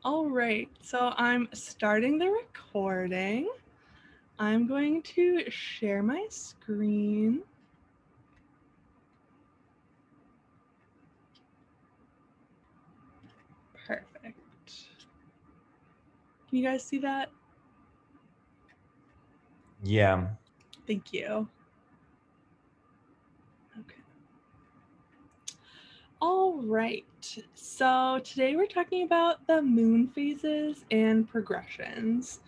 All right, so I'm starting the recording. I'm going to share my screen. Perfect. Can you guys see that? Yeah. Thank you. Okay. All right, so today we're talking about the moon phases and progressions.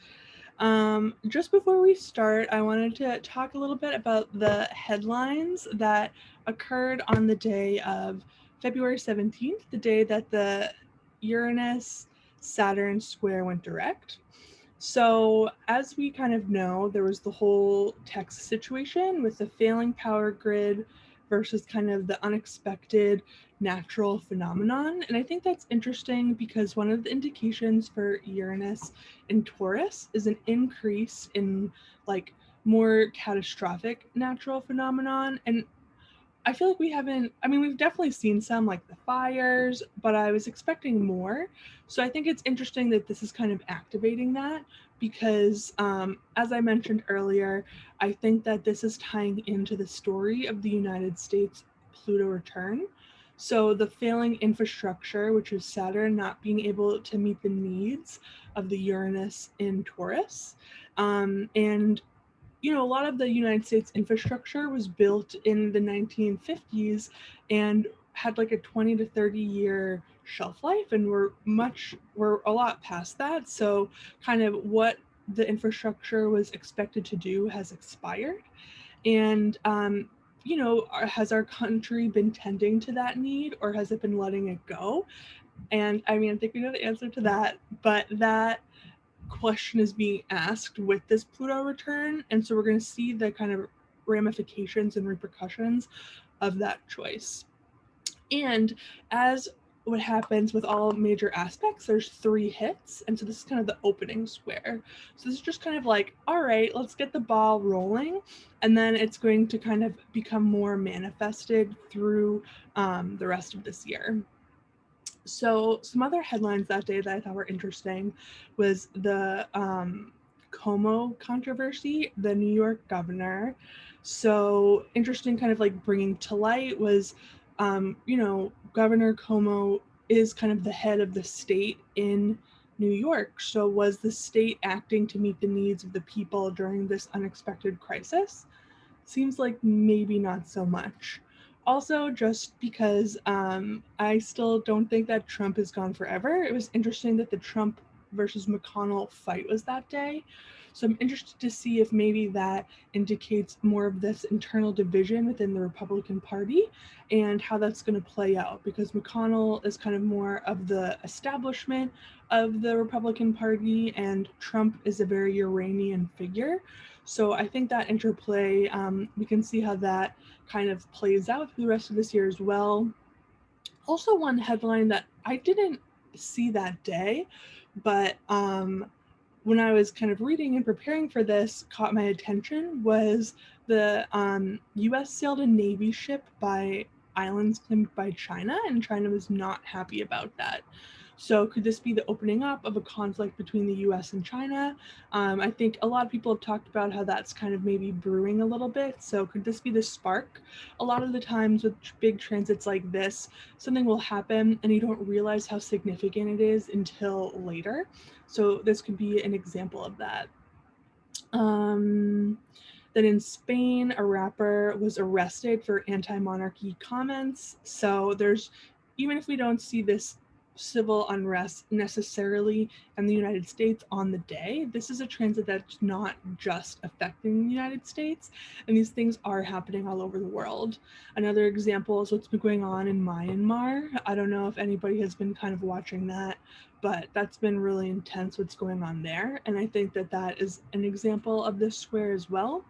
Just before we start, I wanted to talk a little bit about the headlines that occurred on the day of February 17th, the day that the Uranus Saturn square went direct. So, as we kind of know, there was the whole Texas situation with the failing power grid versus kind of the unexpected natural phenomenon. And I think that's interesting because one of the indications for Uranus in Taurus is an increase in like more catastrophic natural phenomenon. And I feel like we haven't, I mean, we've definitely seen some like the fires, but I was expecting more. So I think it's interesting that this is kind of activating that because, as I mentioned earlier, I think that this is tying into the story of the United States Pluto return. So the failing infrastructure, which is Saturn not being able to meet the needs of the Uranus in Taurus. And a lot of the United States infrastructure was built in the 1950s and had like a 20 to 30-year shelf life, and we're a lot past that. So kind of what the infrastructure was expected to do has expired. And has our country been tending to that need, or has it been letting it go? And I mean, I think we know the answer to that, but that question is being asked with this Pluto return. And so we're going to see the kind of ramifications and repercussions of that choice. And as what happens with all major aspects, there's three hits. And so this is kind of the opening square. So this is just kind of like, all right, let's get the ball rolling. And then it's going to kind of become more manifested through the rest of this year. So some other headlines that day that I thought were interesting was the Como controversy, the New York governor. So interesting, kind of like bringing to light was, Governor Como is kind of the head of the state in New York. So was the state acting to meet the needs of the people during this unexpected crisis? Seems like maybe not so much. Also, just because I still don't think that Trump is gone forever. It was interesting that the Trump versus McConnell fight was that day. So I'm interested to see if maybe that indicates more of this internal division within the Republican Party and how that's going to play out, because McConnell is kind of more of the establishment of the Republican Party and Trump is a very Uranian figure. So I think that interplay, we can see how that kind of plays out through the rest of this year as well. Also, one headline that I didn't see that day, but when I was kind of reading and preparing for this, caught my attention was the U.S. sailed a Navy ship by islands claimed by China, and China was not happy about that. So, could this be the opening up of a conflict between the US and China? I think a lot of people have talked about how that's kind of maybe brewing a little bit. So, could this be the spark? A lot of the times with big transits like this, something will happen and you don't realize how significant it is until later. So, this could be an example of that. Um, then in Spain, a rapper was arrested for anti monarchy comments. So there's, even if we don't see this civil unrest necessarily in the United States on the day, this is a transit that's not just affecting the United States, and these things are happening all over the world. Another example is what's been going on in Myanmar. I don't know if anybody has been kind of watching that, but that's been really intense what's going on there. And I think that that is an example of this square as well.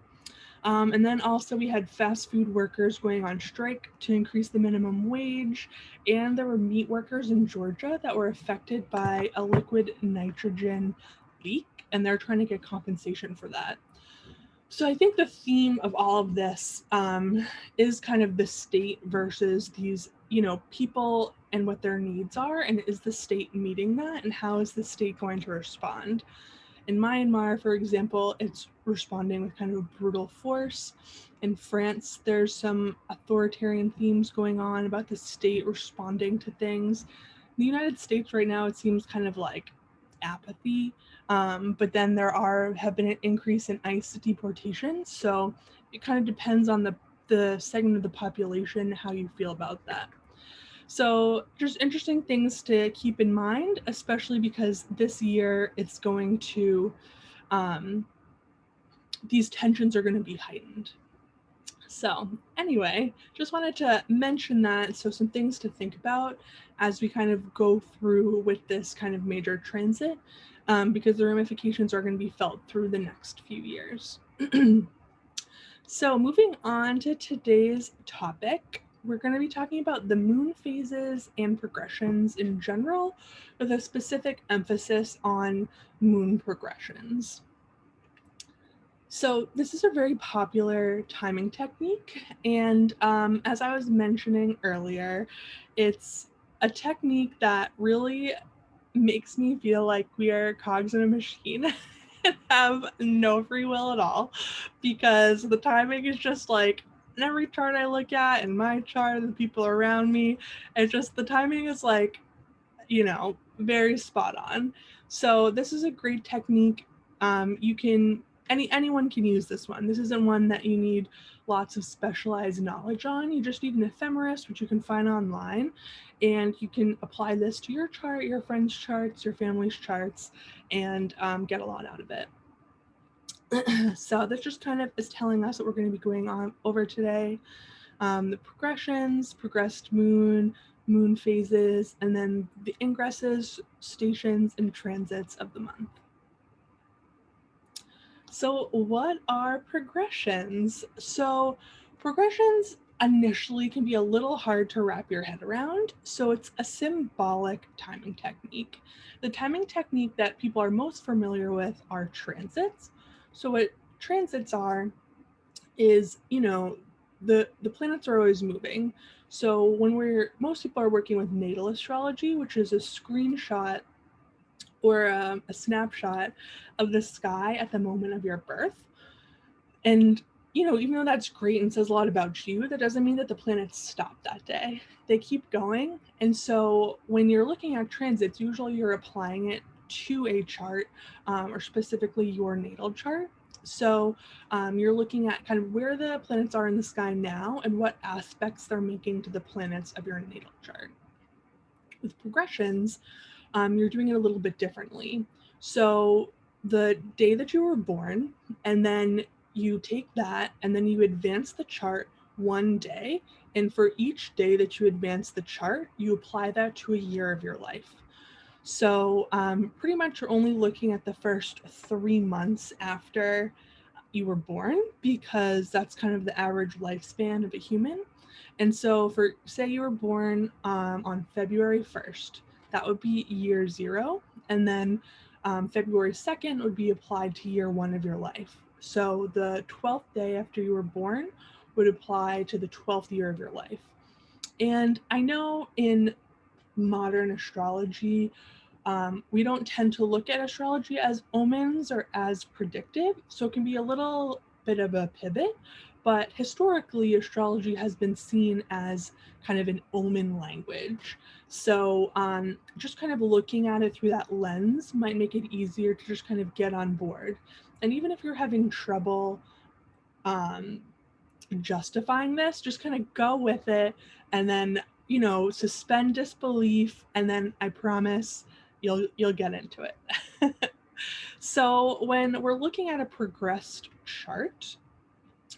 And then also we had fast food workers going on strike to increase the minimum wage. And there were meat workers in Georgia that were affected by a liquid nitrogen leak, and they're trying to get compensation for that. So I think the theme of all of this is kind of the state versus these, people and what their needs are, and is the state meeting that, and how is the state going to respond? In Myanmar, for example, it's responding with kind of a brutal force. In France, there's some authoritarian themes going on about the state responding to things. In the United States right now, it seems kind of like apathy, but then have been an increase in ICE deportations. So it kind of depends on the segment of the population, how you feel about that. So just interesting things to keep in mind, especially because this year it's going to, these tensions are going to be heightened. So anyway, just wanted to mention that. So some things to think about as we kind of go through with this kind of major transit, because the ramifications are going to be felt through the next few years. So moving on to today's topic, we're going to be talking about the moon phases and progressions in general, with a specific emphasis on moon progressions. So this is a very popular timing technique, and as I was mentioning earlier, it's a technique that really makes me feel like we are cogs in a machine and have no free will at all, because the timing is just like in every chart I look at, in my chart, the people around me, it's just the timing is like, very spot on. So this is a great technique. Anyone can use this one. This isn't one that you need lots of specialized knowledge on. You just need an ephemeris, which you can find online, and you can apply this to your chart, your friends' charts, your family's charts, and get a lot out of it. So this just kind of is telling us what we're going to be going on over today. The progressions, progressed moon, moon phases, and then the ingresses, stations, and transits of the month. So what are progressions? So progressions initially can be a little hard to wrap your head around. So it's a symbolic timing technique. The timing technique that people are most familiar with are transits. So what transits are is, the planets are always moving. So when most people are working with natal astrology, which is a screenshot or a snapshot of the sky at the moment of your birth. And, even though that's great and says a lot about you, that doesn't mean that the planets stop that day. They keep going. And so when you're looking at transits, usually you're applying it to a chart, or specifically your natal chart. So you're looking at kind of where the planets are in the sky now and what aspects they're making to the planets of your natal chart. With progressions, you're doing it a little bit differently. So the day that you were born, and then you take that and then you advance the chart one day. And for each day that you advance the chart, you apply that to a year of your life. So pretty much you're only looking at the first 3 months after you were born, because that's kind of the average lifespan of a human. And so for, say you were born on February 1st, that would be year 0. And then February 2nd would be applied to year 1 of your life. So the 12th day after you were born would apply to the 12th year of your life. And I know in modern astrology, we don't tend to look at astrology as omens or as predictive, so it can be a little bit of a pivot. But historically, astrology has been seen as kind of an omen language. So just kind of looking at it through that lens might make it easier to just kind of get on board. And even if you're having trouble justifying this, just kind of go with it, and then, suspend disbelief, and then I promise you'll get into it. So when we're looking at a progressed chart,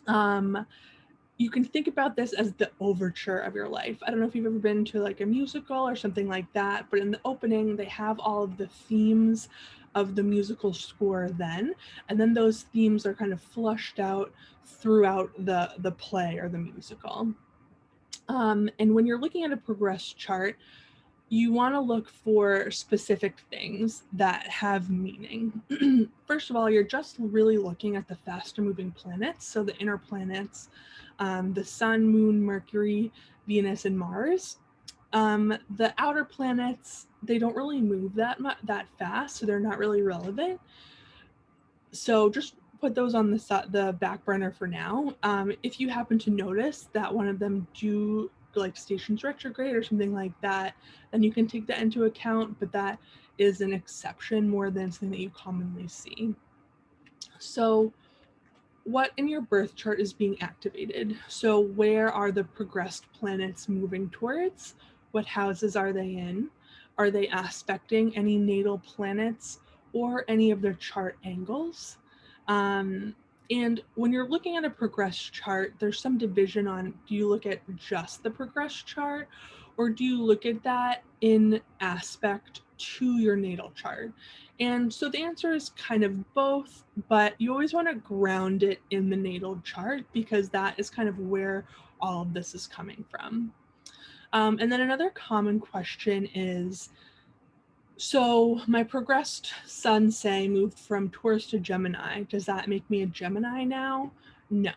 you can think about this as the overture of your life. I don't know if you've ever been to like a musical or something like that, but in the opening, they have all of the themes of the musical score then, and then those themes are kind of flushed out throughout the play or the musical. And when you're looking at a progressed chart, you want to look for specific things that have meaning. First of all, you're just really looking at the faster moving planets, so the inner planets, the Sun, Moon, Mercury, Venus, and Mars. The outer planets, they don't really move that fast, so they're not really relevant. So just put those on the back burner for now. If you happen to notice that one of them do like stations retrograde or something like that, then you can take that into account, but that is an exception more than something that you commonly see. So what in your birth chart is being activated? So where are the progressed planets moving towards? What houses are they in? Are they aspecting any natal planets or any of their chart angles? And when you're looking at a progressed chart, there's some division on, do you look at just the progressed chart, or do you look at that in aspect to your natal chart? And so the answer is kind of both, but you always want to ground it in the natal chart because that is kind of where all of this is coming from. And then another common question is, so my progressed sun, say, moved from Taurus to Gemini. Does that make me a Gemini now? No,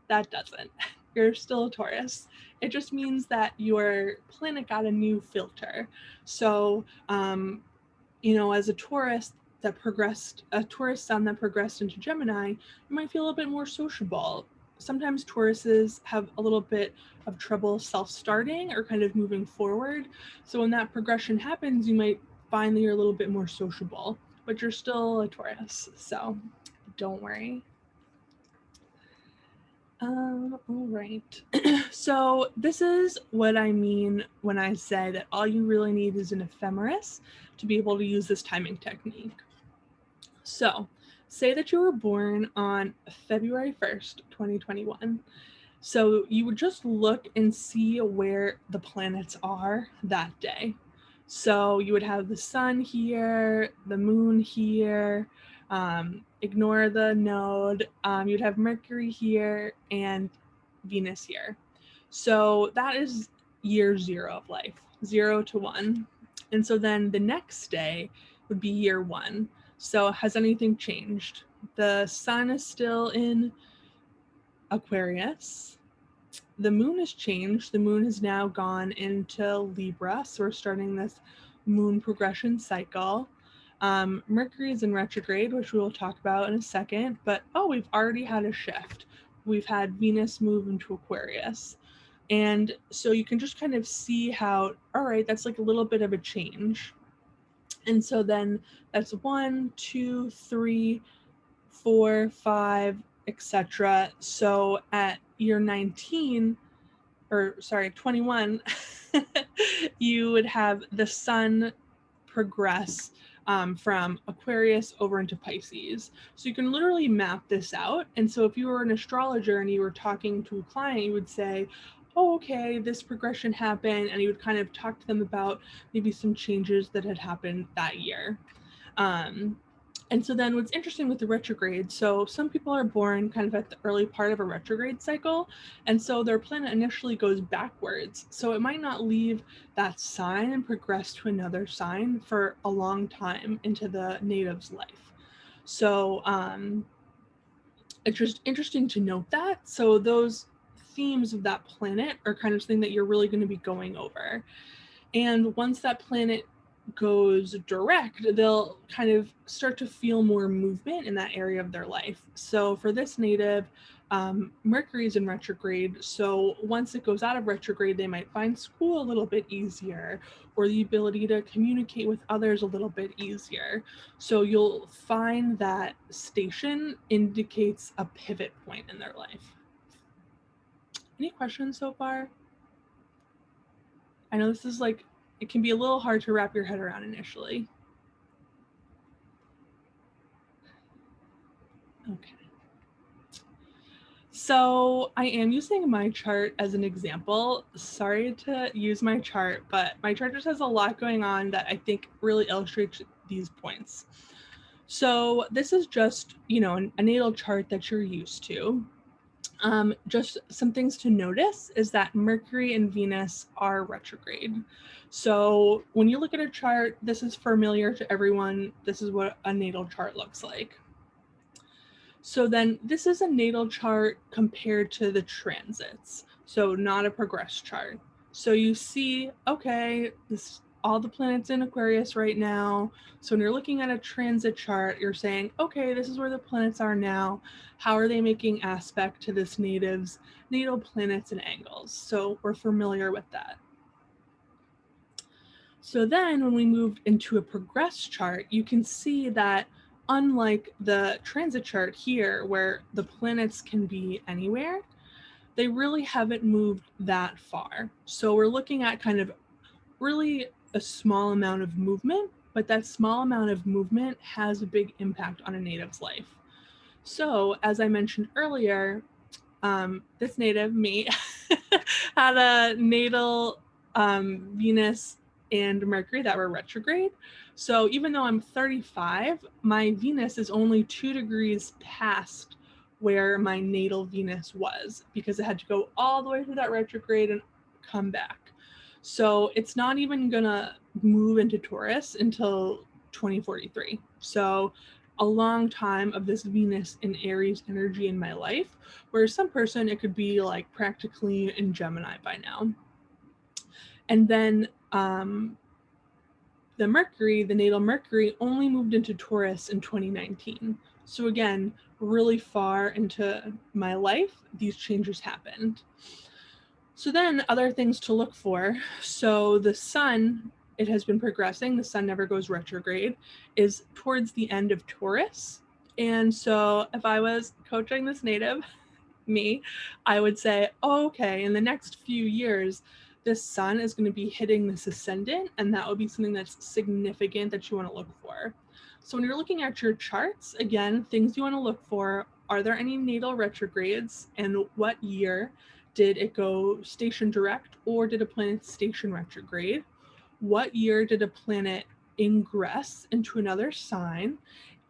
that doesn't. You're still a Taurus. It just means that your planet got a new filter. So, as a Taurus a Taurus sun that progressed into Gemini, you might feel a little bit more sociable. Sometimes Tauruses have a little bit of trouble self-starting or kind of moving forward. So when that progression happens, you might find that you're a little bit more sociable, but you're still a Taurus, so don't worry. All right. So this is what I mean when I say that all you really need is an ephemeris to be able to use this timing technique. So say that you were born on February 1st, 2021. So you would just look and see where the planets are that day. So you would have the sun here, the moon here, ignore the node, you'd have Mercury here and Venus here. So that is year 0 of life, 0 to 1. And so then the next day would be year 1. So has anything changed? The sun is still in Aquarius. The moon has changed. The moon has now gone into Libra. So we're starting this moon progression cycle. Mercury is in retrograde, which we will talk about in a second. But, we've already had a shift. We've had Venus move into Aquarius. And so you can just kind of see how, all right, that's like a little bit of a change. And so then that's 1, 2, 3, 4, 5, etc. So at year 21, you would have the sun progress from Aquarius over into Pisces. So you can literally map this out. And so if you were an astrologer and you were talking to a client, you would say, oh, okay, this progression happened. And you would kind of talk to them about maybe some changes that had happened that year. And so then what's interesting with the retrograde, so some people are born kind of at the early part of a retrograde cycle, and so their planet initially goes backwards. So it might not leave that sign and progress to another sign for a long time into the native's life. So it's just interesting to note that. So those themes of that planet are kind of something that you're really going to be going over. And once that planet goes direct, they'll kind of start to feel more movement in that area of their life. So for this native, Mercury is in retrograde. So once it goes out of retrograde, they might find school a little bit easier, or the ability to communicate with others a little bit easier. So you'll find that station indicates a pivot point in their life. Any questions so far? I know this is like, it can be a little hard to wrap your head around initially. Okay. So I am using my chart as an example. Sorry to use my chart, but my chart just has a lot going on that I think really illustrates these points. So this is just, a natal chart that you're used to. Just some things to notice is that Mercury and Venus are retrograde. So when you look at a chart, this is familiar to everyone. This is what a natal chart looks like. So then this is a natal chart compared to the transits. So not a progress chart. So you see, okay, this all the planets in Aquarius right now. So when you're looking at a transit chart, you're saying, okay, this is where the planets are now. How are they making aspect to this natal planets and angles? So we're familiar with that. So then when we moved into a progress chart, you can see that unlike the transit chart here, where the planets can be anywhere, they really haven't moved that far. So we're looking at kind of really a small amount of movement, but that small amount of movement has a big impact on a native's life. So as I mentioned earlier, this native, me, had a natal Venus and Mercury that were retrograde. So even though I'm 35, my Venus is only 2 degrees past where my natal Venus was, because it had to go all the way through that retrograde and come back. So it's not even gonna move into Taurus until 2043. So a long time of this Venus in Aries energy in my life, where some person it could be like practically in Gemini by now. And then the Mercury, the natal Mercury, only moved into Taurus in 2019. So again, really far into my life, these changes happened. So then other things to look for. So the sun, it has been progressing. The sun never goes retrograde, is towards the end of Taurus. And so if I was coaching this native, me, I would say, oh, okay, in the next few years, this sun is going to be hitting this ascendant, and that would be something that's significant that you want to look for. So when you're looking at your charts, again, things you want to look for, are there any natal retrogrades, and what year did it go station direct, or did a planet station retrograde? What year did a planet ingress into another sign?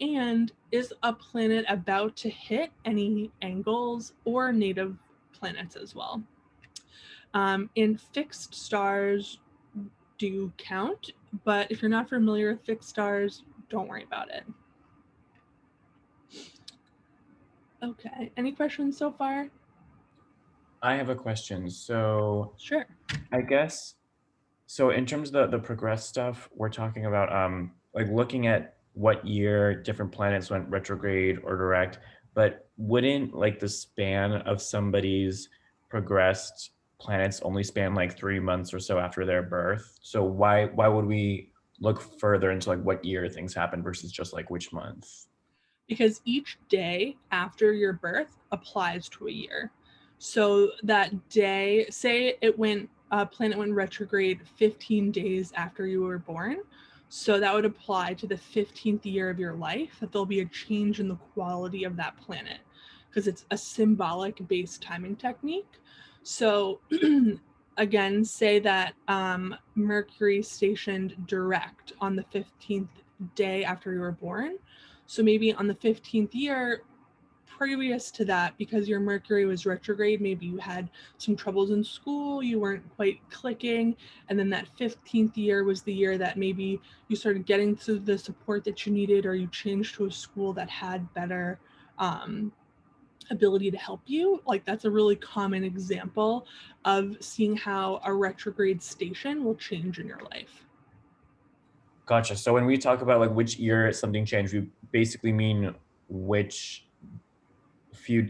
And is a planet about to hit any angles or native planets as well? And fixed stars do count, but if you're not familiar with fixed stars, don't worry about it. Okay, any questions so far? I have a question. So Sure. I guess, so in terms of the progress stuff, we're talking about like looking at what year different planets went retrograde or direct, but wouldn't like the span of somebody's progressed planets only span like 3 months or so after their birth? So why would we look further into like what year things happen versus just like which month? Because each day after your birth applies to a year. So that day, say a planet went retrograde 15 days after you were born. So that would apply to the 15th year of your life, that there'll be a change in the quality of that planet, because it's a symbolic based timing technique. So again, say that Mercury stationed direct on the 15th day after you were born. So maybe on the 15th year previous to that, because your Mercury was retrograde, maybe you had some troubles in school, you weren't quite clicking, and then that 15th year was the year that maybe you started getting to the support that you needed, or you changed to a school that had better ability to help you. Like, that's a really common example of seeing how a retrograde station will change in your life. Gotcha. So when we talk about like which year something changed, we basically mean which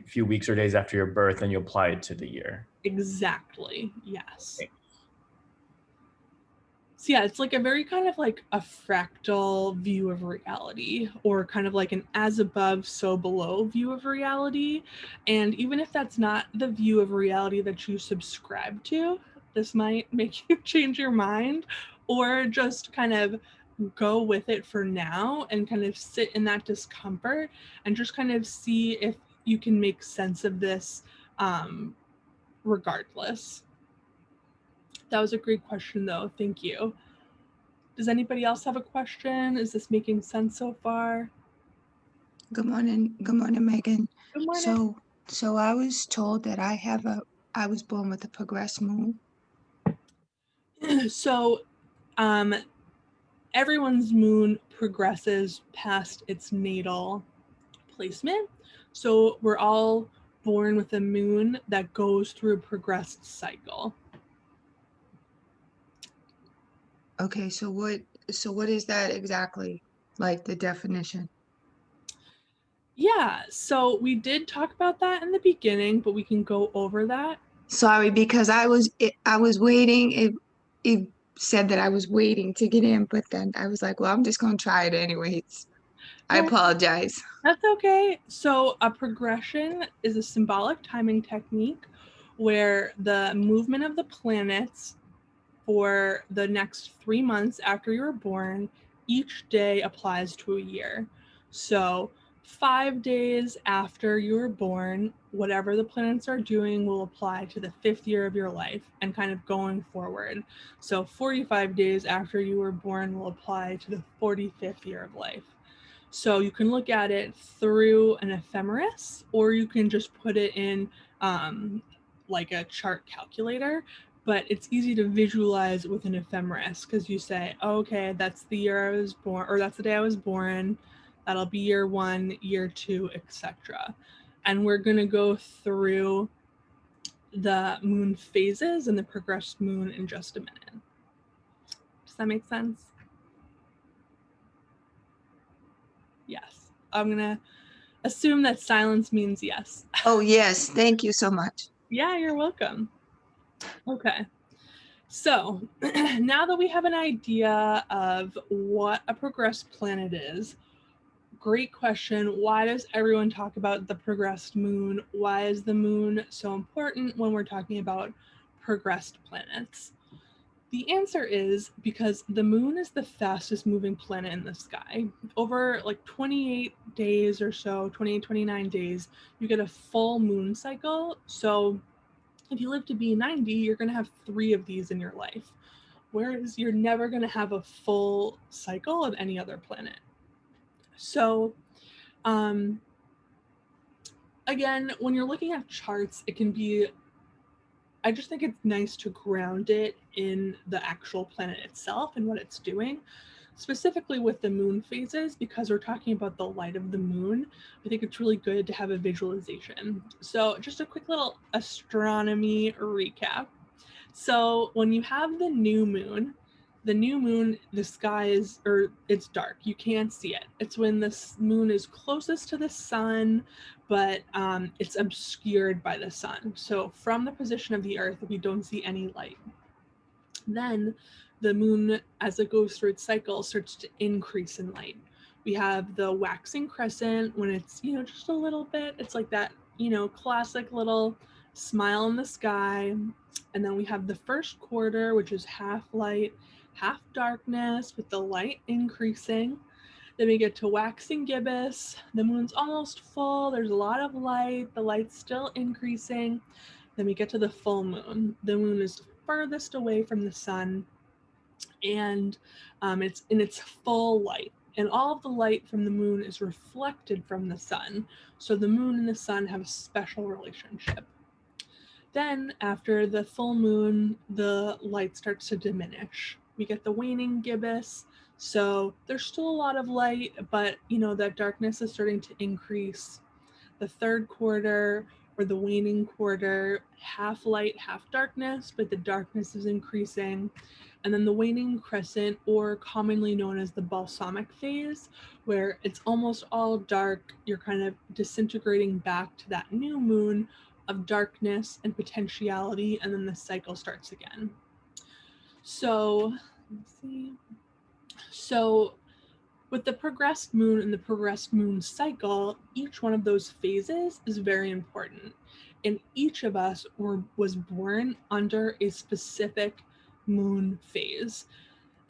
few weeks or days after your birth, and you apply it to the year. Exactly. Yes. Okay. So yeah, it's like a very kind of like a fractal view of reality, or kind of like an as above, so below view of reality. And even if that's not the view of reality that you subscribe to, this might make you change your mind, or just kind of go with it for now and kind of sit in that discomfort and just kind of see if you can make sense of this regardless. That was a great question, though. Thank you. Does anybody else have a question? Is this making sense so far? Good morning. Good morning, Megan. Good morning. So So I was told that I was born with a progressed moon. So, um, everyone's moon progresses past its natal placement. So we're all born with a moon that goes through a progressed cycle. Okay, so what is that exactly? Like the definition? Yeah, so we did talk about that in the beginning, but we can go over that. Sorry, because I was waiting. It said that I was waiting to get in, but then I was like, well, I'm just gonna try it anyways. I No, apologize. that's okay. So a progression is a symbolic timing technique where the movement of the planets for the next 3 months after you were born, each day applies to a year. So 5 days after you were born, whatever the planets are doing will apply to the 5th year of your life and kind of going forward. So 45 days after you were born will apply to the 45th year of life. So you can look at it through an ephemeris, or you can just put it in like a chart calculator. But it's easy to visualize with an ephemeris because you say, oh, okay, that's the year I was born, or that's the day I was born. That'll be year 1, year 2, etc. And we're going to go through the moon phases and the progressed moon in just a minute. Does that make sense? Yes. I'm going to assume that silence means yes. Oh yes, thank you so much. Yeah, you're welcome. Okay. So now that we have an idea of what a progressed planet is, great question. Why does everyone talk about the progressed moon? Why is the moon so important when we're talking about progressed planets? The answer is because the moon is the fastest moving planet in the sky. Over like 28 days or so, 28, 29 days, you get a full moon cycle. So if you live to be 90, you're going to have 3 of these in your life. Whereas you're never going to have a full cycle of any other planet. So, again, when you're looking at charts, it can be, I just think it's nice to ground it in the actual planet itself and what it's doing. Specifically with the moon phases, because we're talking about the light of the moon, I think it's really good to have a visualization. So, just a quick little astronomy recap. So, when you have the new moon, the sky is, or it's dark. You can't see it. It's when the moon is closest to the sun, but it's obscured by the sun. So, from the position of the Earth, we don't see any light. Then the moon, as it goes through its cycle, starts to increase in light. We have the waxing crescent when it's, just a little bit. It's like that, classic little smile in the sky. And then we have the first quarter, which is half light, half darkness, with the light increasing. Then we get to waxing gibbous. The moon's almost full. There's a lot of light. The light's still increasing. Then we get to the full moon. The moon is furthest away from the sun, and it's in its full light. And all of the light from the moon is reflected from the sun. So the moon and the sun have a special relationship. Then, after the full moon, the light starts to diminish. We get the waning gibbous. So there's still a lot of light, but that darkness is starting to increase. The third quarter, or the waning quarter, half light, half darkness, but the darkness is increasing. And then the waning crescent, or commonly known as the balsamic phase, where it's almost all dark. You're kind of disintegrating back to that new moon of darkness and potentiality, and then the cycle starts again. So, let's see. So, with the progressed moon and the progressed moon cycle, each one of those phases is very important. And each of us was born under a specific moon phase.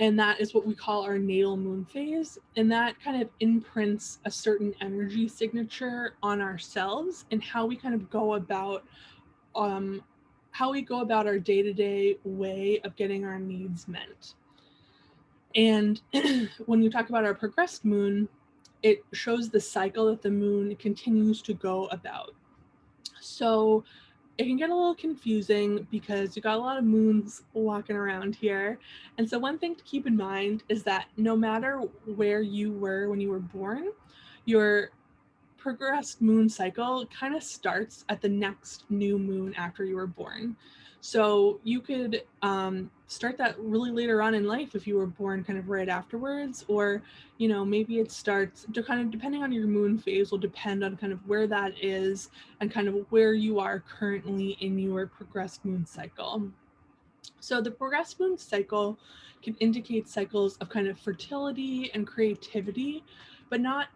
And that is what we call our natal moon phase. And that kind of imprints a certain energy signature on ourselves and how we kind of go about our day-to-day way of getting our needs met. And when you talk about our progressed moon, it shows the cycle that the moon continues to go about. So it can get a little confusing because you got a lot of moons walking around here. And so one thing to keep in mind is that no matter where you were when you were born, your progressed moon cycle kind of starts at the next new moon after you were born. So you could start that really later on in life if you were born kind of right afterwards, or maybe it starts to kind of, depending on your moon phase, will depend on kind of where that is and kind of where you are currently in your progressed moon cycle. So the progressed moon cycle can indicate cycles of kind of fertility and creativity, but not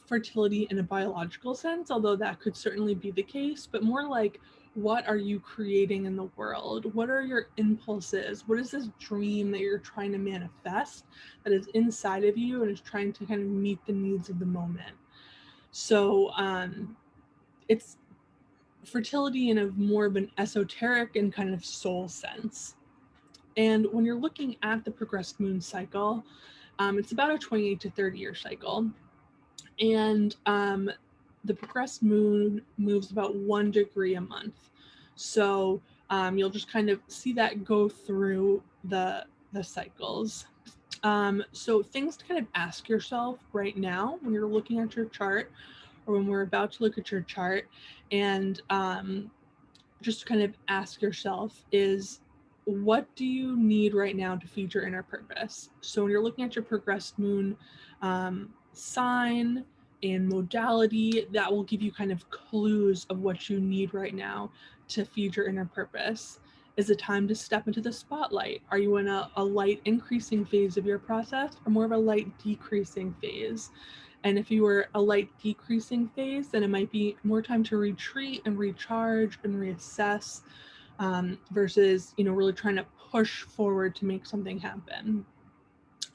fertility in a biological sense, although that could certainly be the case, but more like, what are you creating in the world? What are your impulses? What is this dream that you're trying to manifest that is inside of you and is trying to kind of meet the needs of the moment? So it's fertility in a more of an esoteric and kind of soul sense. And when you're looking at the progressed moon cycle, it's about a 28 to 30 year cycle. And the progressed moon moves about 1 degree a month. So you'll just kind of see that go through the cycles. So things to kind of ask yourself right now when you're looking at your chart, or when we're about to look at your chart, and just to kind of ask yourself is, what do you need right now to feed your inner purpose? So when you're looking at your progressed moon sign and modality, that will give you kind of clues of what you need right now to feed your inner purpose. Is it time to step into the spotlight? Are you in a light increasing phase of your process, or more of a light decreasing phase? And if you were a light decreasing phase, then it might be more time to retreat and recharge and reassess, versus really trying to push forward to make something happen.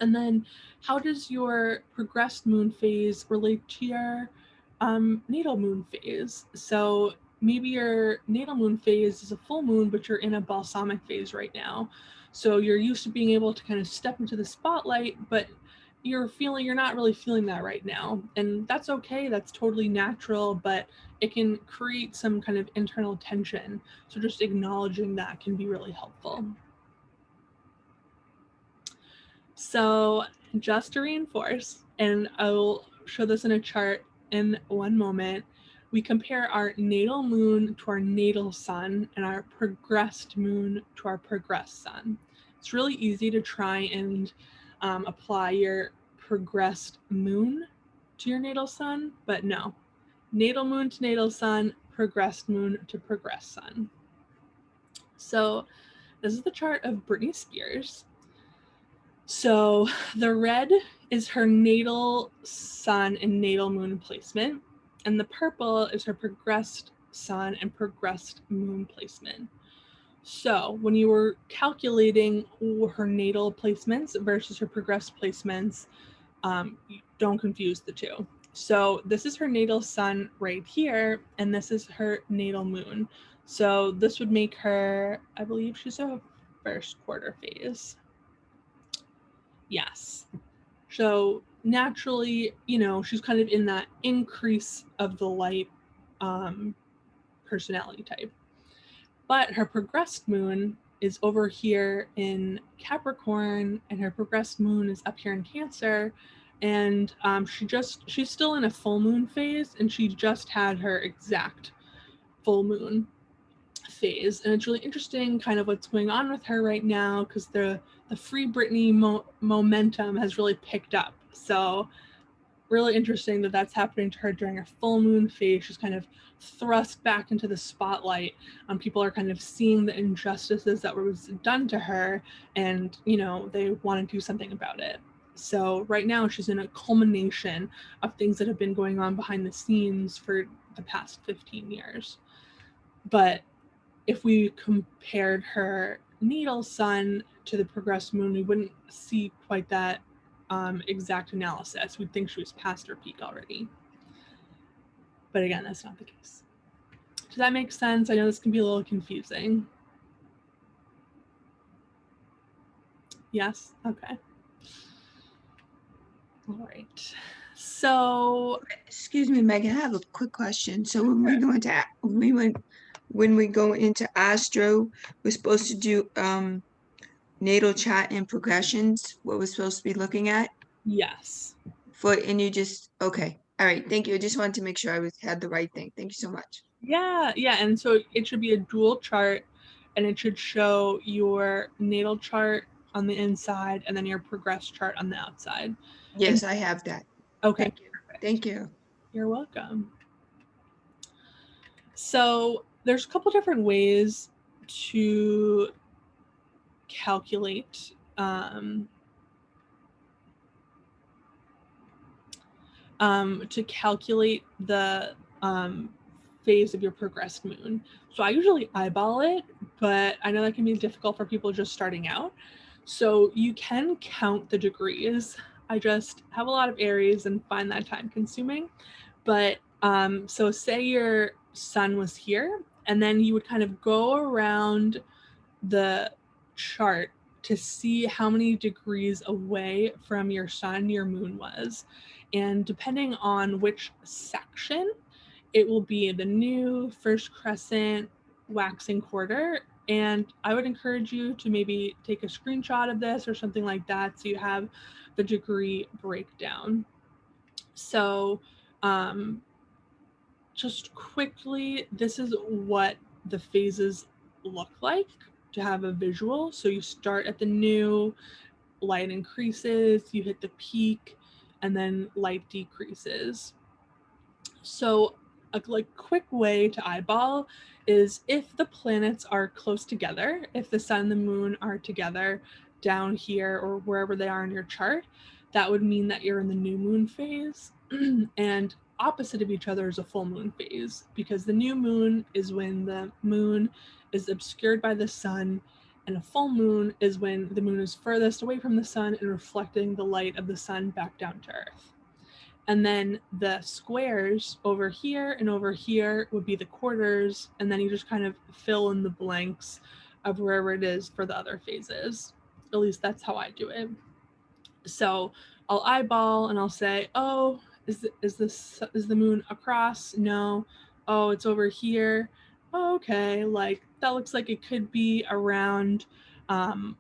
And then how does your progressed moon phase relate to your natal moon phase? So maybe your natal moon phase is a full moon, but you're in a balsamic phase right now. So you're used to being able to kind of step into the spotlight, but you're not really feeling that right now. And that's okay. That's totally natural, but it can create some kind of internal tension. So just acknowledging that can be really helpful. So just to reinforce, and I'll show this in a chart in one moment, we compare our natal moon to our natal sun and our progressed moon to our progressed sun. It's really easy to try and apply your progressed moon to your natal sun, but no. Natal moon to natal sun, progressed moon to progressed sun. So this is the chart of Britney Spears. So the red is her natal sun and natal moon placement, and the purple is her progressed sun and progressed moon placement. So when you were calculating her natal placements versus her progressed placements, don't confuse the two. So this is her natal sun right here, and this is her natal moon. So this would make her, I believe she's a first quarter phase. Yes. So naturally, she's kind of in that increase of the light personality type. But her progressed moon is over here in Capricorn, and her progressed moon is up here in Cancer. And she's still in a full moon phase, and she just had her exact full moon phase. And it's really interesting kind of what's going on with her right now, because the Free Britney momentum has really picked up. So really interesting that that's happening to her during a full moon phase. She's kind of thrust back into the spotlight. People are kind of seeing the injustices that was done to her, and they want to do something about it. So right now she's in a culmination of things that have been going on behind the scenes for the past 15 years. But if we compared her natal sun to the progressed moon, we wouldn't see quite that exact analysis. We'd think she was past her peak already. But again, that's not the case. Does that make sense? I know this can be a little confusing. Yes? Okay. All right. So Excuse me, Megan, I have a quick question. So when we go into Astro, we're supposed to do natal chart and progressions, what we're supposed to be looking at yes. and you just okay. All right, thank you. I just wanted to make sure had the right thing. Thank you so much. Yeah, and so it should be a dual chart, and it should show your natal chart on the inside and then your progress chart on the outside. Yes, I have that. Okay. Thank you. Thank you. You're welcome. So there's a couple different ways to calculate the phase of your progressed moon. So I usually eyeball it, but I know that can be difficult for people just starting out. So you can count the degrees. I just have a lot of Aries and find that time consuming. But so say your sun was here, and then you would kind of go around the chart to see how many degrees away from your sun your moon was. And depending on which section, it will be the new, first crescent, waxing quarter. And I would encourage you to maybe take a screenshot of this or something like that so you have the degree breakdown. So just quickly, this is what the phases look like to have a visual. So you start at the new, light increases, you hit the peak, and then light decreases. So a quick way to eyeball is if the planets are close together, if the sun and the moon are together down here or wherever they are in your chart, that would mean that you're in the new moon phase. And opposite of each other is a full moon phase, because the new moon is when the moon is obscured by the sun, and a full moon is when the moon is furthest away from the sun and reflecting the light of the sun back down to Earth. And then the squares over here and over here would be the quarters, and then you just kind of fill in the blanks of wherever it is for the other phases. At least that's how I do it. So I'll eyeball and I'll say, oh, is the moon across? No. Oh, it's over here. Oh, okay, like that looks like it could be around the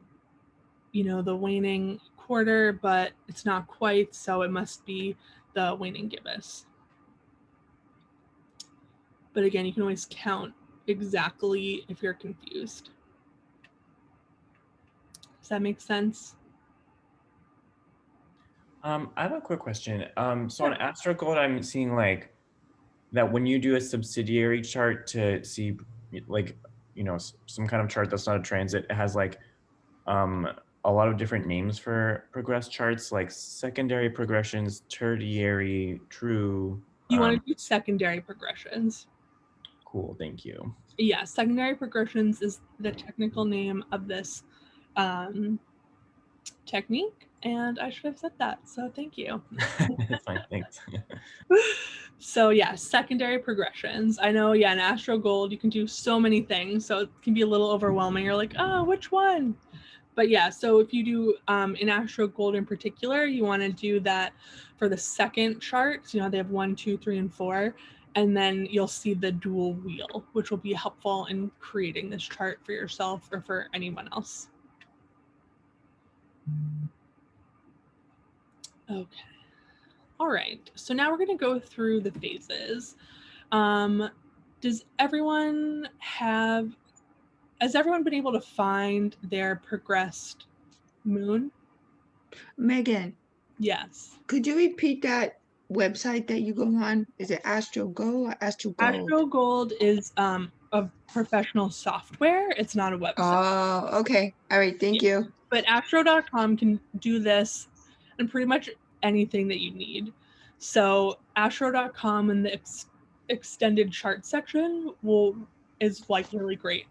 waning quarter, but it's not quite, so it must be the waning gibbous. But again, you can always count exactly if you're confused. Does that make sense? I have a quick question. So on Astro Gold, I'm seeing like that when you do a subsidiary chart to see like, some kind of chart that's not a transit, it has like a lot of different names for progress charts, like secondary progressions, tertiary, true. You want to do secondary progressions. Cool, thank you. Yeah, secondary progressions is the technical name of this technique, and I should have said that, so thank you. It's fine, thanks. So yeah, secondary progressions. I know, in Astro Gold, you can do so many things, so it can be a little overwhelming. You're like, oh, which one? But yeah, so if you do in Astro Gold in particular, you want to do that for the second chart. So, they have 1, 2, 3, and 4. And then you'll see the dual wheel, which will be helpful in creating this chart for yourself or for anyone else. Okay. All right. So now we're going to go through the phases. Has everyone been able to find their progressed moon? Megan. Yes. Could you repeat that website that you go on? Is it Astro Go or Astro Gold? Astro Gold is a professional software. It's not a website. Oh, okay. All right. Thank you. But astro.com can do this and pretty much anything that you need. So astro.com in the extended chart section is like really great.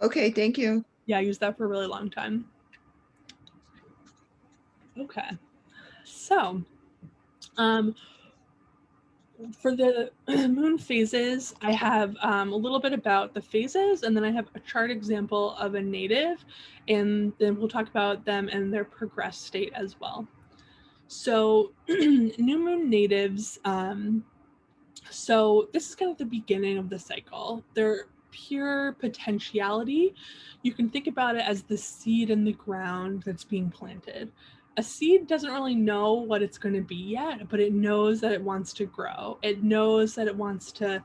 Okay, thank you. Yeah, I used that for a really long time. Okay. So for the moon phases, I have a little bit about the phases, and then I have a chart example of a native, and then we'll talk about them and their progressed state as well. So new moon natives, so this is kind of the beginning of the cycle. They're pure potentiality. You can think about it as the seed in the ground that's being planted. A seed doesn't really know what it's going to be yet, but it knows that it wants to grow. It knows that it wants to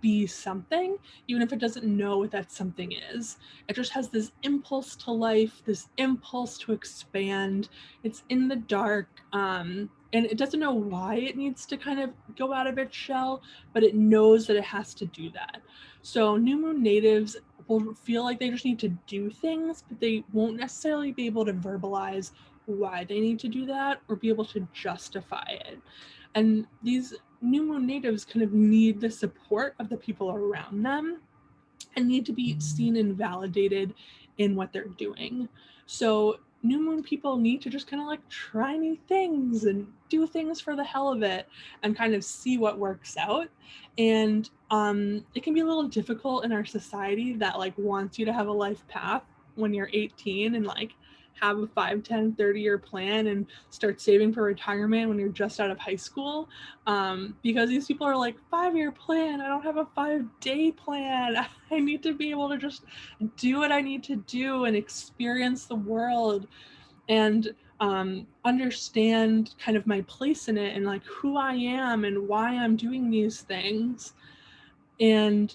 be something, even if it doesn't know what that something is. It just has this impulse to life, this impulse to expand. It's in the dark, and it doesn't know why it needs to kind of go out of its shell, but it knows that it has to do that. So new moon natives will feel like they just need to do things, but they won't necessarily be able to verbalize why they need to do that or be able to justify it. And these new moon natives kind of need the support of the people around them and need to be seen and validated in what they're doing. So new moon people need to just kind of like try new things and do things for the hell of it and kind of see what works out. And it can be a little difficult in our society that like wants you to have a life path when you're 18 and like have a 5, 10, 30-year plan and start saving for retirement when you're just out of high school, because these people are like, 5-year plan, I don't have a 5-day plan. I need to be able to just do what I need to do and experience the world and understand kind of my place in it and like who I am and why I'm doing these things. And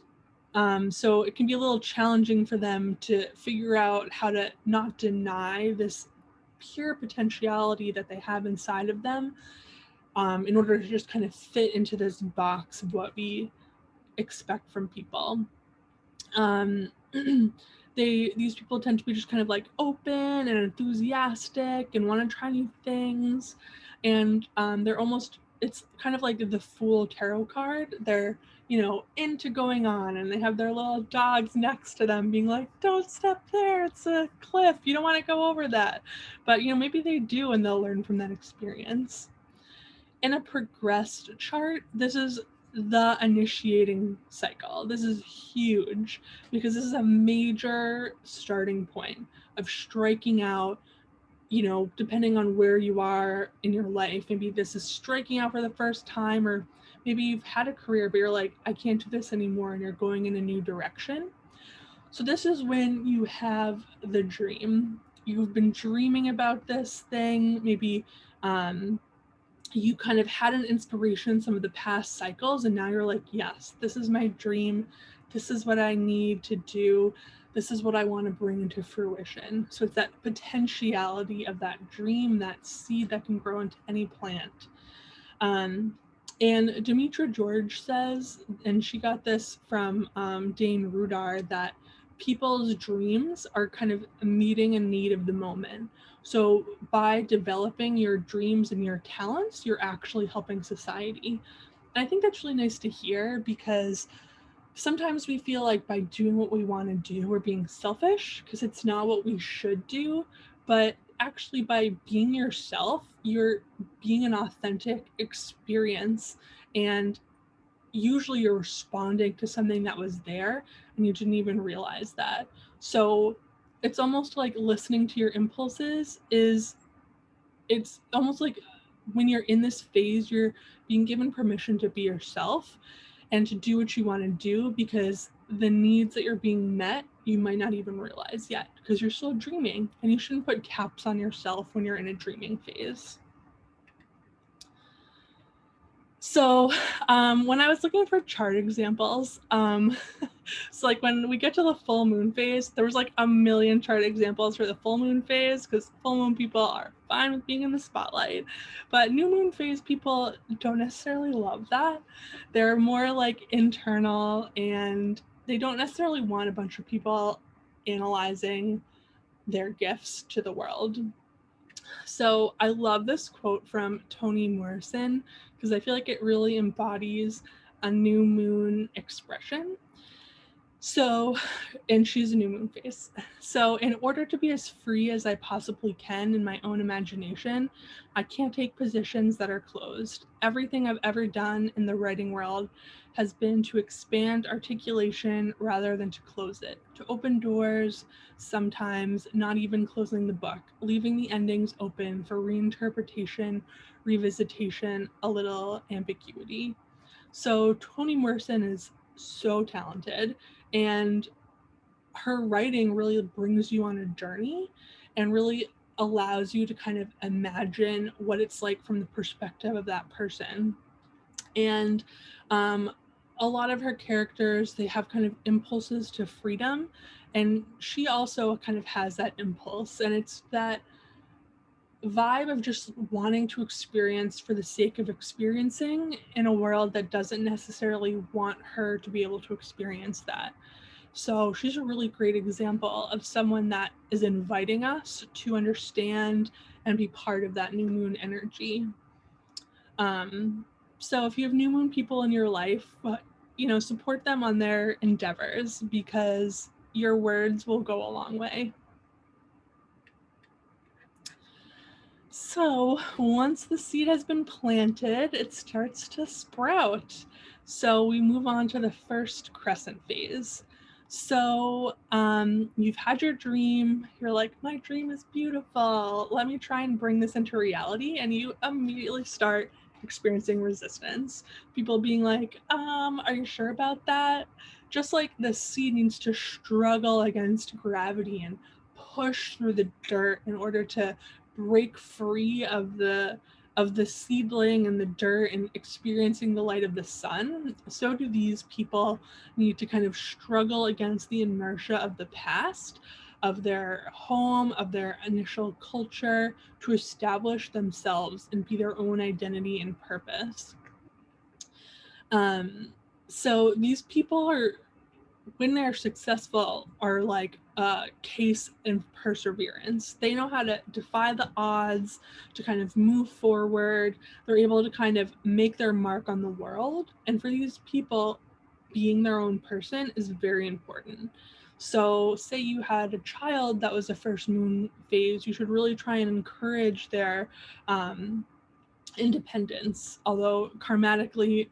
so it can be a little challenging for them to figure out how to not deny this pure potentiality that they have inside of them, in order to just kind of fit into this box of what we expect from people. Um, these people tend to be just kind of like open and enthusiastic and want to try new things, and they're almost, it's kind of like the Fool tarot card. They're, you know, into going on, and they have their little dogs next to them being like, don't step there, it's a cliff, you don't want to go over that. But you know, maybe they do and they'll learn from that experience. In a progressed chart, this is the initiating cycle. This is huge because this is a major starting point of striking out, you know, depending on where you are in your life. Maybe this is striking out for the first time, or maybe you've had a career, but you're like, I can't do this anymore, and you're going in a new direction. So this is when you have the dream. You've been dreaming about this thing, maybe you kind of had an inspiration in some of the past cycles, and now you're like, yes, this is my dream, this is what I need to do, this is what I want to bring into fruition. So it's that potentiality of that dream, that seed that can grow into any plant. And Demetra George says, and she got this from Dane Rudar, that people's dreams are kind of meeting a need of the moment. So by developing your dreams and your talents, you're actually helping society. And I think that's really nice to hear, because sometimes we feel like by doing what we want to do, we're being selfish because it's not what we should do. But actually, by being yourself, you're being an authentic experience. And usually you're responding to something that was there and you didn't even realize that. So it's almost like listening to your impulses is, it's almost like when you're in this phase, you're being given permission to be yourself and to do what you want to do, because the needs that you're being met, you might not even realize yet because you're still dreaming, and you shouldn't put caps on yourself when you're in a dreaming phase. So when I was looking for chart examples, so like when we get to the full moon phase, there was like a million chart examples for the full moon phase, because full moon people are fine with being in the spotlight, but new moon phase people don't necessarily love that. They're more like internal, and they don't necessarily want a bunch of people analyzing their gifts to the world. So I love this quote from Toni Morrison because I feel like it really embodies a new moon expression. So, and she's a new moon phase. So, in order to be as free as I possibly can in my own imagination, I can't take positions that are closed. Everything I've ever done in the writing world has been to expand articulation rather than to close it, to open doors, sometimes not even closing the book, leaving the endings open for reinterpretation, revisitation, a little ambiguity. So, Toni Morrison is so talented, and her writing really brings you on a journey and really allows you to kind of imagine what it's like from the perspective of that person. And um, a lot of her characters, they have kind of impulses to freedom, and she also kind of has that impulse, and it's that vibe of just wanting to experience for the sake of experiencing in a world that doesn't necessarily want her to be able to experience that. So she's a really great example of someone that is inviting us to understand and be part of that new moon energy. Um, so if you have new moon people in your life, support them on their endeavors because your words will go a long way. So once the seed has been planted, it starts to sprout. So we move on to the first crescent phase. So you've had your dream. You're like, my dream is beautiful. Let me try and bring this into reality. And you immediately start experiencing resistance. People being like, are you sure about that? Just like the seed needs to struggle against gravity and push through the dirt in order to break free of the seedling and the dirt and experiencing the light of the sun, so do these people need to kind of struggle against the inertia of the past, of their home, of their initial culture, to establish themselves and be their own identity and purpose. So these people are, when they're successful, are like a case in perseverance. They know how to defy the odds, to kind of move forward. They're able to kind of make their mark on the world. And for these people, being their own person is very important. So, say you had a child that was a first moon phase, you should really try and encourage their independence, although karmatically,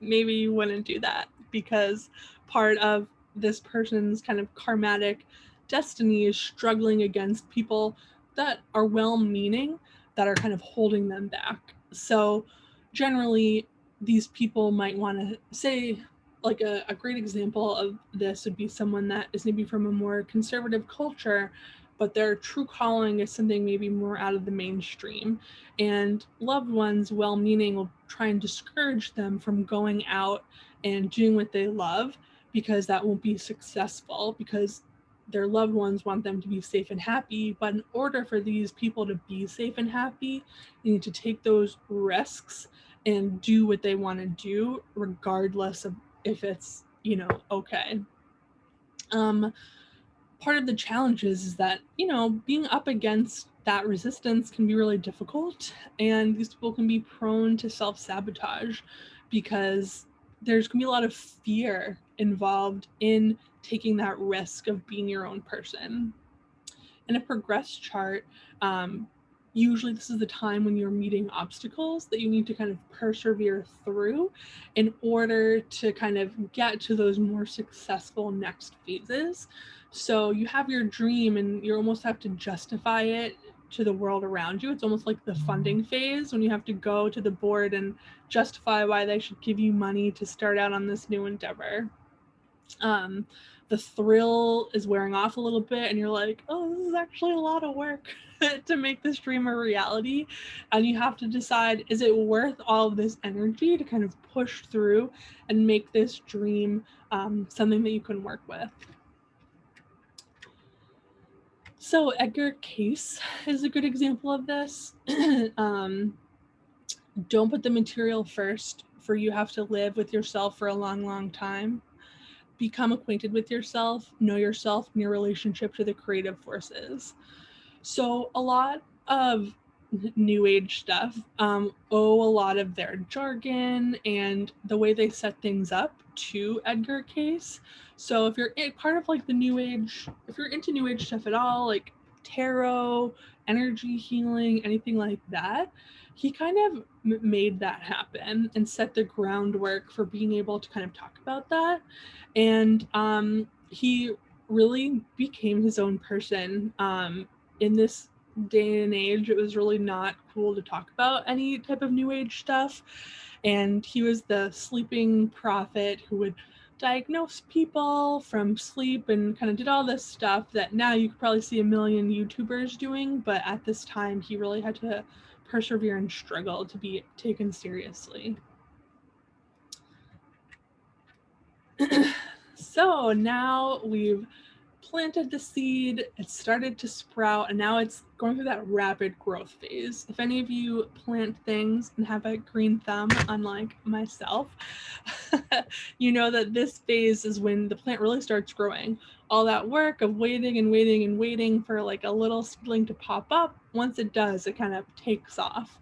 maybe you wouldn't do that because part of this person's kind of karmatic destiny is struggling against people that are well meaning, that are kind of holding them back. So, generally, these people might want to say, like a great example of this would be someone that is maybe from a more conservative culture, but their true calling is something maybe more out of the mainstream, and loved ones, well meaning, will try and discourage them from going out and doing what they love because that won't be successful, because their loved ones want them to be safe and happy. But in order for these people to be safe and happy, you need to take those risks and do what they want to do, regardless of if it's, okay. Part of the challenge is that, being up against that resistance can be really difficult, and these people can be prone to self-sabotage because there's going to be a lot of fear involved in taking that risk of being your own person. In a progress chart, usually this is the time when you're meeting obstacles that you need to kind of persevere through in order to kind of get to those more successful next phases. So you have your dream and you almost have to justify it to the world around you. It's almost like the funding phase when you have to go to the board and justify why they should give you money to start out on this new endeavor. The thrill is wearing off a little bit and you're like, oh, this is actually a lot of work to make this dream a reality. And you have to decide, is it worth all of this energy to kind of push through and make this dream something that you can work with? So Edgar Cayce is a good example of this. Don't put the material first, for you have to live with yourself for a long, long time. Become acquainted with yourself, know yourself and your relationship to the creative forces. So a lot of New Age stuff owe a lot of their jargon and the way they set things up to Edgar Cayce. So if you're part of like the New Age, if you're into New Age stuff at all, like tarot, energy healing, anything like that, he kind of made that happen and set the groundwork for being able to kind of talk about that. And he really became his own person in this day and age. It was really not cool to talk about any type of New Age stuff. And he was the sleeping prophet who would diagnose people from sleep and kind of did all this stuff that now you could probably see a million YouTubers doing. But at this time, he really had to persevere and struggle to be taken seriously. So now we've planted the seed, it started to sprout, and now it's going through that rapid growth phase. If any of you plant things and have a green thumb, unlike myself, you know that this phase is when the plant really starts growing. All that work of waiting and waiting and waiting for like a little seedling to pop up, once it does, it kind of takes off.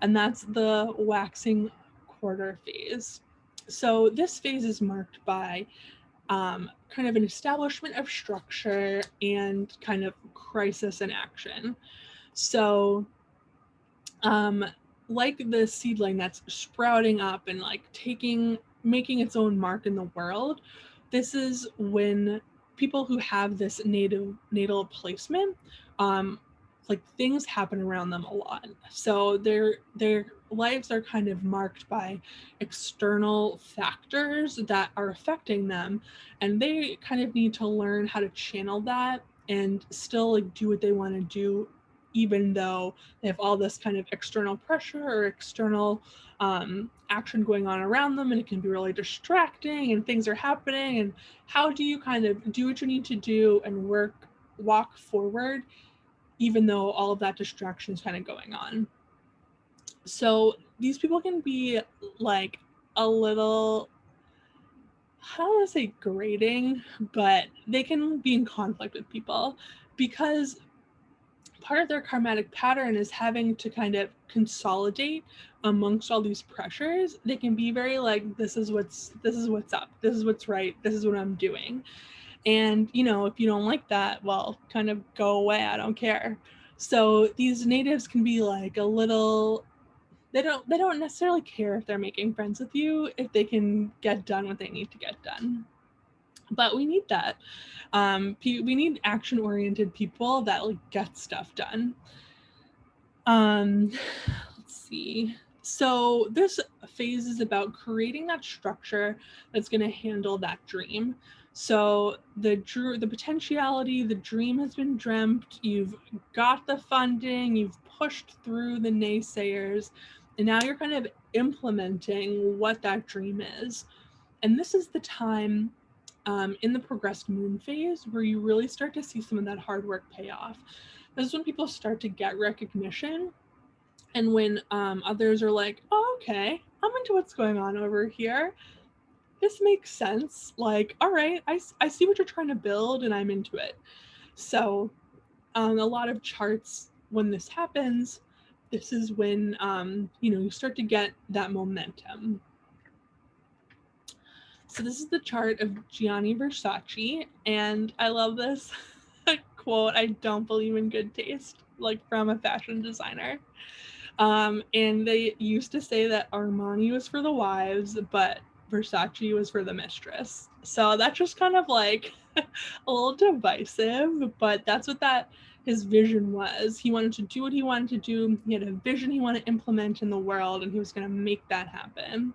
And that's the waxing quarter phase. So this phase is marked by kind of an establishment of structure and kind of crisis in action. So like the seedling that's sprouting up and like making its own mark in the world, this is when people who have this natal placement, like things happen around them a lot. So their lives are kind of marked by external factors that are affecting them, and they kind of need to learn how to channel that and still like do what they want to do, even though they have all this kind of external pressure or external action going on around them, and it can be really distracting and things are happening. And how do you kind of do what you need to do and walk forward even though all of that distraction is kind of going on? So these people can be like a little, I don't want to say grating, but they can be in conflict with people because part of their karmatic pattern is having to kind of consolidate amongst all these pressures. They can be very like, this is what's up, this is what's right, this is what I'm doing. And you know, if you don't like that, well, kind of go away, I don't care. So these natives can be like a little, they don't necessarily care if they're making friends with you if they can get done what they need to get done. But we need that. We need action-oriented people that like get stuff done. Let's see. So this phase is about creating that structure that's going to handle that dream. So the potentiality, the dream has been dreamt. You've got the funding. You've pushed through the naysayers, and now you're kind of implementing what that dream is. And this is the time in the progressed moon phase where you really start to see some of that hard work pay off. This is when people start to get recognition, and when others are like, oh, okay, I'm into what's going on over here. This makes sense. Like, all right, I see what you're trying to build and I'm into it. So a lot of charts, when this happens, this is when you start to get that momentum. So this is the chart of Gianni Versace, and I love this quote, I don't believe in good taste, like from a fashion designer. And they used to say that Armani was for the wives, but Versace was for the mistress. So that's just kind of like a little divisive, but that's what his vision was. He wanted to do what he wanted to do. He had a vision he wanted to implement in the world, and he was going to make that happen.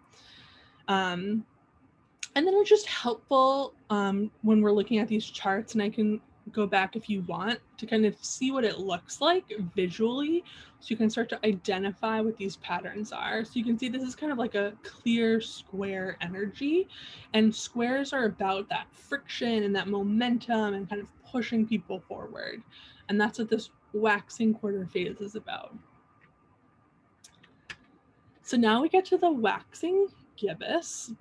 And then it's just helpful when we're looking at these charts, and I can go back if you want to kind of see what it looks like visually, so you can start to identify what these patterns are. So you can see this is kind of like a clear square energy, and squares are about that friction and that momentum and kind of pushing people forward. And that's what this waxing quarter phase is about. So now we get to the waxing gibbous.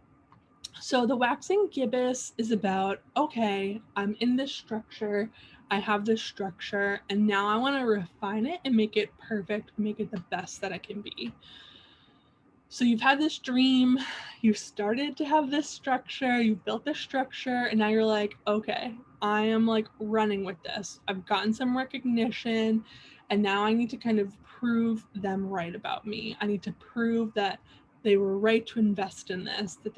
So the waxing gibbous is about, okay, I'm in this structure. I have this structure, and now I want to refine it and make it perfect, make it the best that it can be. So you've had this dream, you started to have this structure, you built this structure, and now you're like, okay, I am like running with this. I've gotten some recognition, and now I need to kind of prove them right about me. I need to prove that they were right to invest in this, that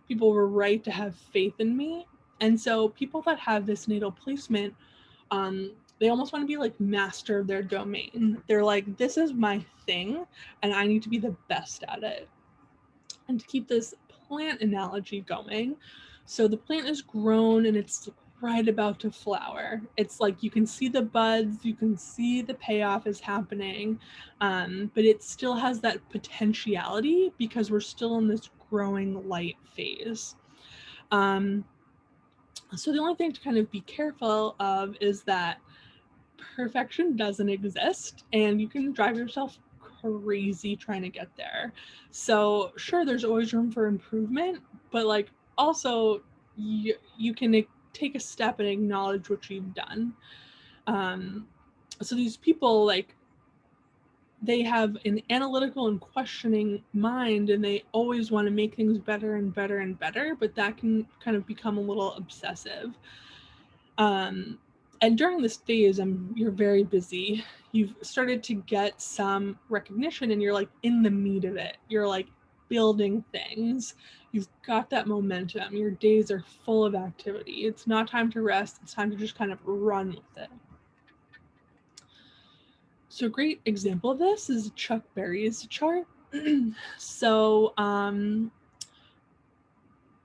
people were right to have faith in me. And so people that have this natal placement, they almost want to be like master of their domain. They're like, this is my thing, and I need to be the best at it. And to keep this plant analogy going, so the plant is grown and it's right about to flower. It's like you can see the buds, you can see the payoff is happening, but it still has that potentiality because we're still in this growing light phase. So the only thing to kind of be careful of is that perfection doesn't exist, and you can drive yourself crazy trying to get there. So sure, there's always room for improvement, but like also you can take a step and acknowledge what you've done. So these people, like, they have an analytical and questioning mind, and they always want to make things better and better and better, but that can kind of become a little obsessive. And during this phase, you're very busy. You've started to get some recognition, and you're like in the meat of it. You're like building things. You've got that momentum. Your days are full of activity. It's not time to rest. It's time to just kind of run with it. So a great example of this is Chuck Berry's chart. So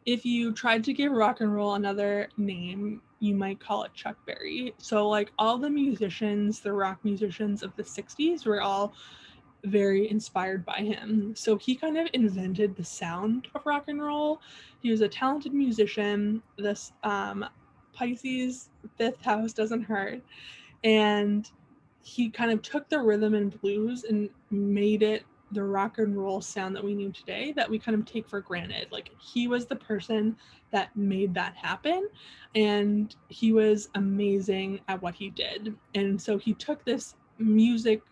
if you tried to give rock and roll another name, you might call it Chuck Berry. So like all the musicians, the rock musicians of the 60s were all very inspired by him. So he kind of invented the sound of rock and roll. He was a talented musician. This Pisces 5th house doesn't hurt. And he kind of took the rhythm and blues and made it the rock and roll sound that we knew today, that we kind of take for granted. Like, he was the person that made that happen, and he was amazing at what he did. And so he took this music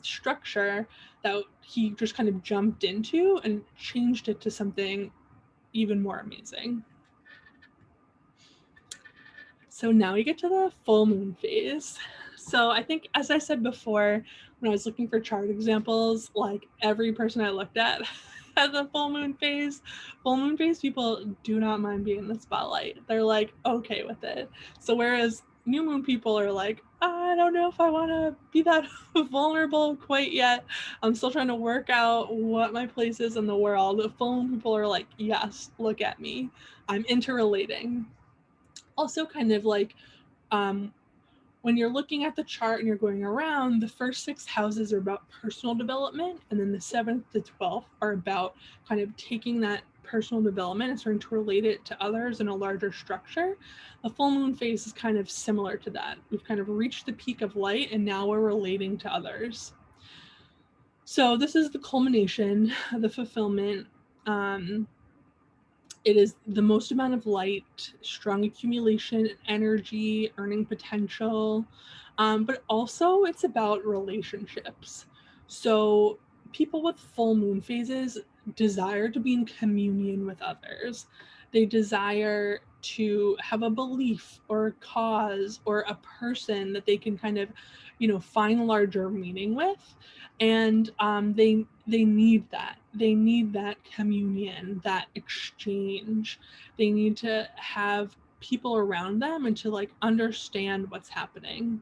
structure that he just kind of jumped into and changed it to something even more amazing. So now we get to the full moon phase. So I think, as I said before, when I was looking for chart examples, like every person I looked at had the full moon phase. Full moon phase people do not mind being in the spotlight. They're like okay with it. So whereas new moon people are like, I don't know if I want to be that vulnerable quite yet. I'm still trying to work out what my place is in the world. The full moon people are like, yes, look at me. I'm interrelating. Also kind of like when you're looking at the chart and you're going around, the first 6 houses are about personal development, and then the 7th to 12th are about kind of taking that personal development and starting to relate it to others in a larger structure. The full moon phase is kind of similar to that. We've kind of reached the peak of light, and now we're relating to others. So this is the culmination, the fulfillment. It is the most amount of light, strong accumulation, energy, earning potential, but also it's about relationships. So people with full moon phases desire to be in communion with others. They desire to have a belief or a cause or a person that they can kind of, find larger meaning with. And they need that. They need that communion, that exchange. They need to have people around them and to like understand what's happening.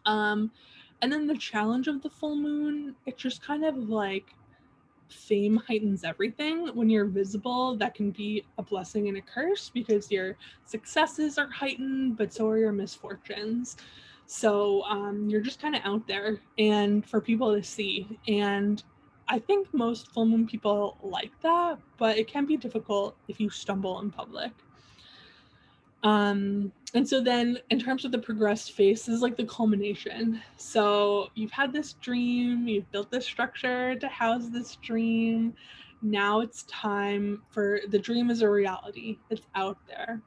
And then the challenge of the full moon, it's just kind of like fame heightens everything. When you're visible, that can be a blessing and a curse because your successes are heightened, but so are your misfortunes. So you're just kind of out there and for people to see. And I think most full moon people like that, but it can be difficult if you stumble in public. And so then in terms of the progressed phase, this is like the culmination. So you've had this dream, you've built this structure to house this dream. Now it's time for the dream is a reality. It's out there.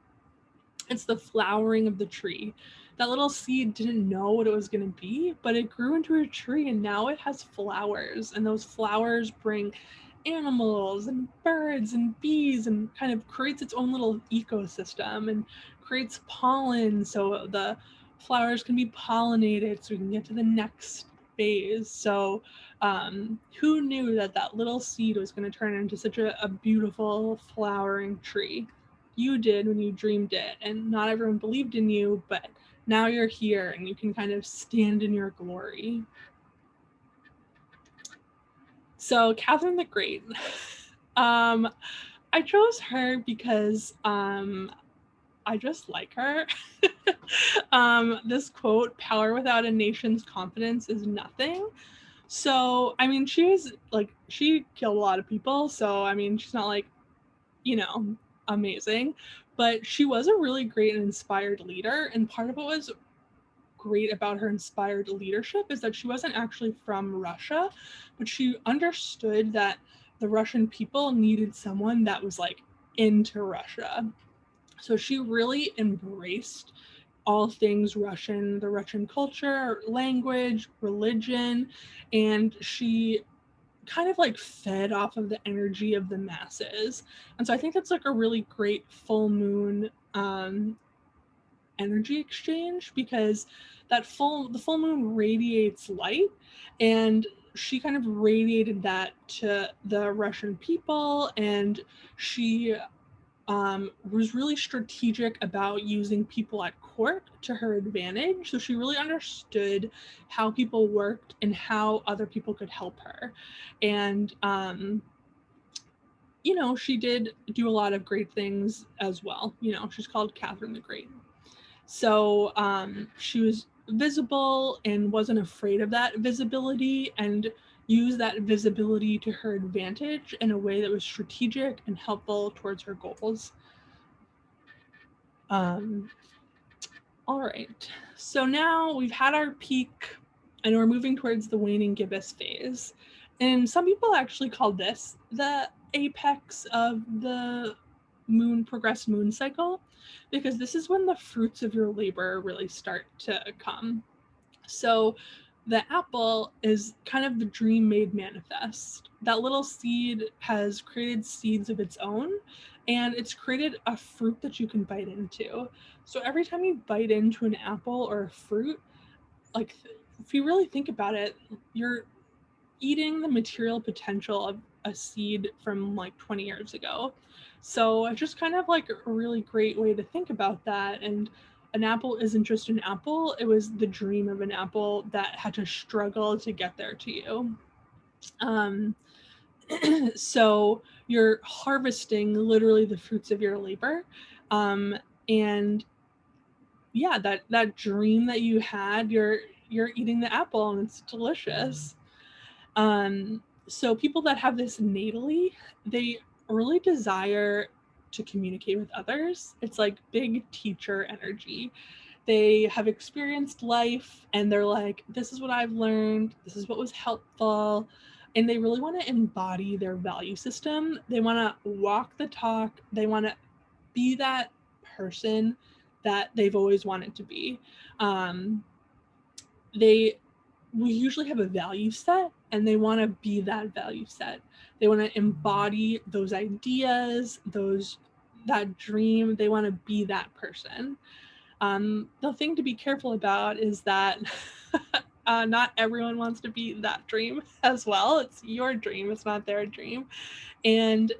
It's the flowering of the tree. That little seed didn't know what it was going to be, but it grew into a tree and now it has flowers. And those flowers bring animals and birds and bees and kind of creates its own little ecosystem and creates pollen so the flowers can be pollinated so we can get to the next phase. So who knew that that little seed was going to turn into such a beautiful flowering tree? You did when you dreamed it, and not everyone believed in you, but now you're here and you can kind of stand in your glory. So Catherine the Great, I chose her because I just like her. This quote, "Power without a nation's confidence is nothing." So, I mean, she was like, she killed a lot of people. So, I mean, she's not like, you know, amazing, but she was a really great and inspired leader. And part of what was great about her inspired leadership is that she wasn't actually from Russia, but she understood that the Russian people needed someone that was like into Russia. So she really embraced all things Russian, the Russian culture, language, religion, and she kind of like fed off of the energy of the masses. And so I think that's like a really great full moon energy exchange, because the full moon radiates light, and she kind of radiated that to the Russian people, and she was really strategic about using people at court to her advantage. So she really understood how people worked and how other people could help her. And, you know, she did do a lot of great things as well. You know, she's called Catherine the Great. So she was visible and wasn't afraid of that visibility and used that visibility to her advantage in a way that was strategic and helpful towards her goals. All right, so now we've had our peak and we're moving towards the waning gibbous phase. And some people actually call this the apex of the progressed moon cycle, because this is when the fruits of your labor really start to come. So the apple is kind of the dream made manifest. That little seed has created seeds of its own, and it's created a fruit that you can bite into. So every time you bite into an apple or a fruit, like if you really think about it, you're eating the material potential of a seed from like 20 years ago. So it's just kind of like a really great way to think about that. And an apple isn't just an apple, it was the dream of an apple that had to struggle to get there to you. Um, so you're harvesting literally the fruits of your labor. And yeah, that dream that you had, you're eating the apple and it's delicious. So people that have this natally, they really desire to communicate with others. It's like big teacher energy. They have experienced life and they're like, this is what I've learned, this is what was helpful. And they really want to embody their value system. They want to walk the talk. They want to be that person that they've always wanted to be. They we usually have a value set and they want to be that value set. They want to embody those ideas, that dream. They want to be that person. The thing to be careful about is that not everyone wants to be that dream as well. It's your dream, it's not their dream. And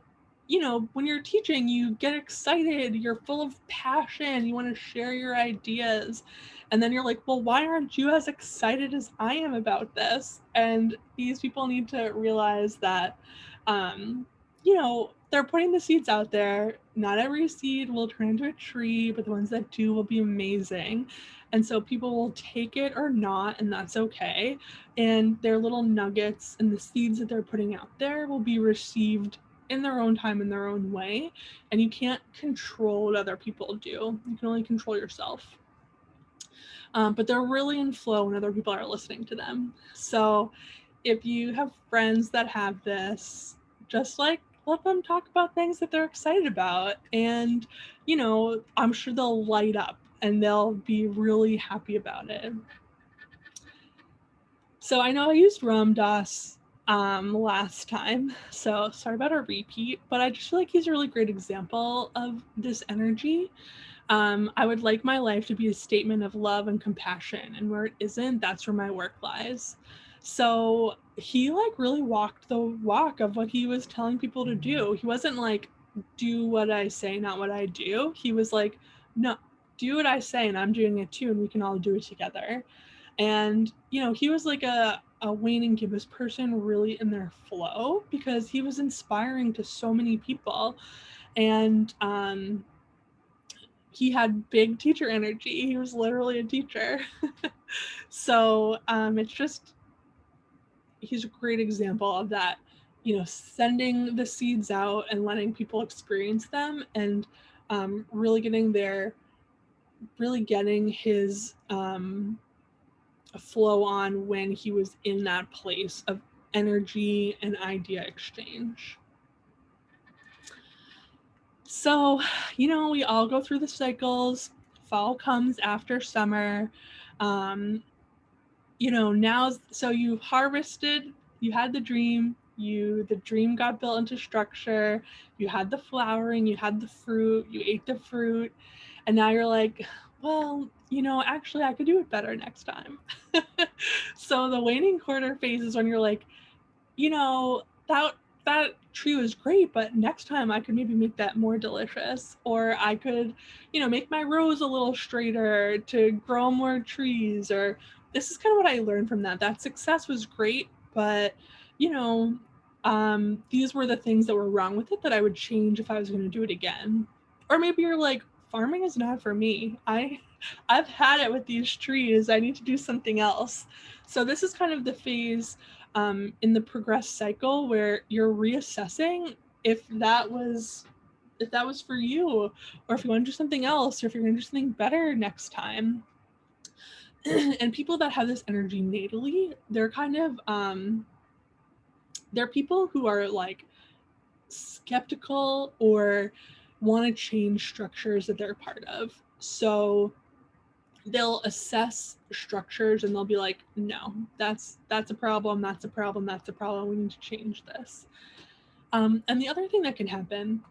you know, when you're teaching, you get excited, you're full of passion, you want to share your ideas. And then you're like, well, why aren't you as excited as I am about this? And these people need to realize that, you know, they're putting the seeds out there. Not every seed will turn into a tree, but the ones that do will be amazing. And so people will take it or not, and that's okay. And their little nuggets and the seeds that they're putting out there will be received in their own time, in their own way. And you can't control what other people do. You can only control yourself. But they're really in flow when other people are listening to them. So if you have friends that have this, just like let them talk about things that they're excited about. And, you know, I'm sure they'll light up and they'll be really happy about it. So I know I used Ram Dass last time, so sorry about a repeat, but I just feel like he's a really great example of this energy. I would like my life to be a statement of love and compassion, and where it isn't, that's where my work lies. So he like really walked the walk of what he was telling people to do. He wasn't like, do what I say, not what I do. He was like, no, do what I say, and I'm doing it too, and we can all do it together. And, you know, he was like a Waning Gibbous person really in their flow because he was inspiring to so many people. And he had big teacher energy. He was literally a teacher. So it's just, he's a great example of that, you know, sending the seeds out and letting people experience them and really getting his flow on when he was in that place of energy and idea exchange. So, you know, we all go through the cycles. Fall comes after summer. You know, now, so you harvested, you had the dream, the dream got built into structure, you had the flowering, you had the fruit, you ate the fruit, and now you're like, well, you know, actually I could do it better next time. So the waning quarter phase is when you're like, you know, that tree was great, but next time I could maybe make that more delicious, or I could, you know, make my rows a little straighter to grow more trees. Or this is kind of what I learned from that success was great, but, you know, these were the things that were wrong with it that I would change if I was going to do it again. Or maybe you're like, farming is not for me. I've had it with these trees. I need to do something else. So this is kind of the phase in the progress cycle where you're reassessing if that was for you, or if you want to do something else, or if you're going to do something better next time. And people that have this energy natally, they're kind of they're people who are like skeptical or want to change structures that they're part of. So they'll assess structures and they'll be like, no, that's a problem, that's a problem, that's a problem, we need to change this. And the other thing that can happen,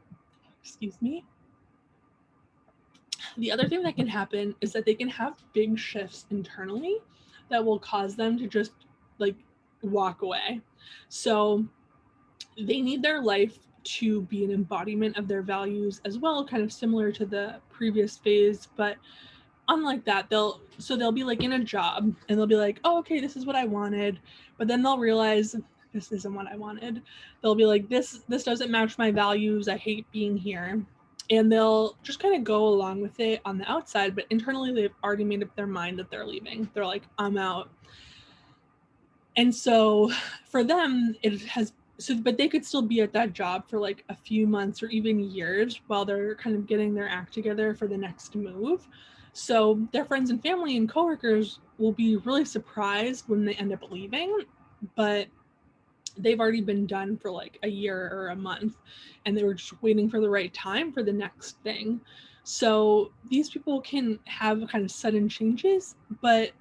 the other thing that can happen is that they can have big shifts internally that will cause them to just like walk away. So they need their life to be an embodiment of their values as well, kind of similar to the previous phase, but unlike that, they'll be like in a job and they'll be like, oh, okay, this is what I wanted, but then they'll realize this isn't what I wanted. They'll be like, this doesn't match my values, I hate being here, and they'll just kind of go along with it on the outside, but internally they've already made up their mind that they're leaving. They're like, I'm out. And so for them but they could still be at that job for like a few months or even years while they're kind of getting their act together for the next move. So their friends and family and coworkers will be really surprised when they end up leaving, but they've already been done for like a year or a month, and they were just waiting for the right time for the next thing. So these people can have kind of sudden changes, but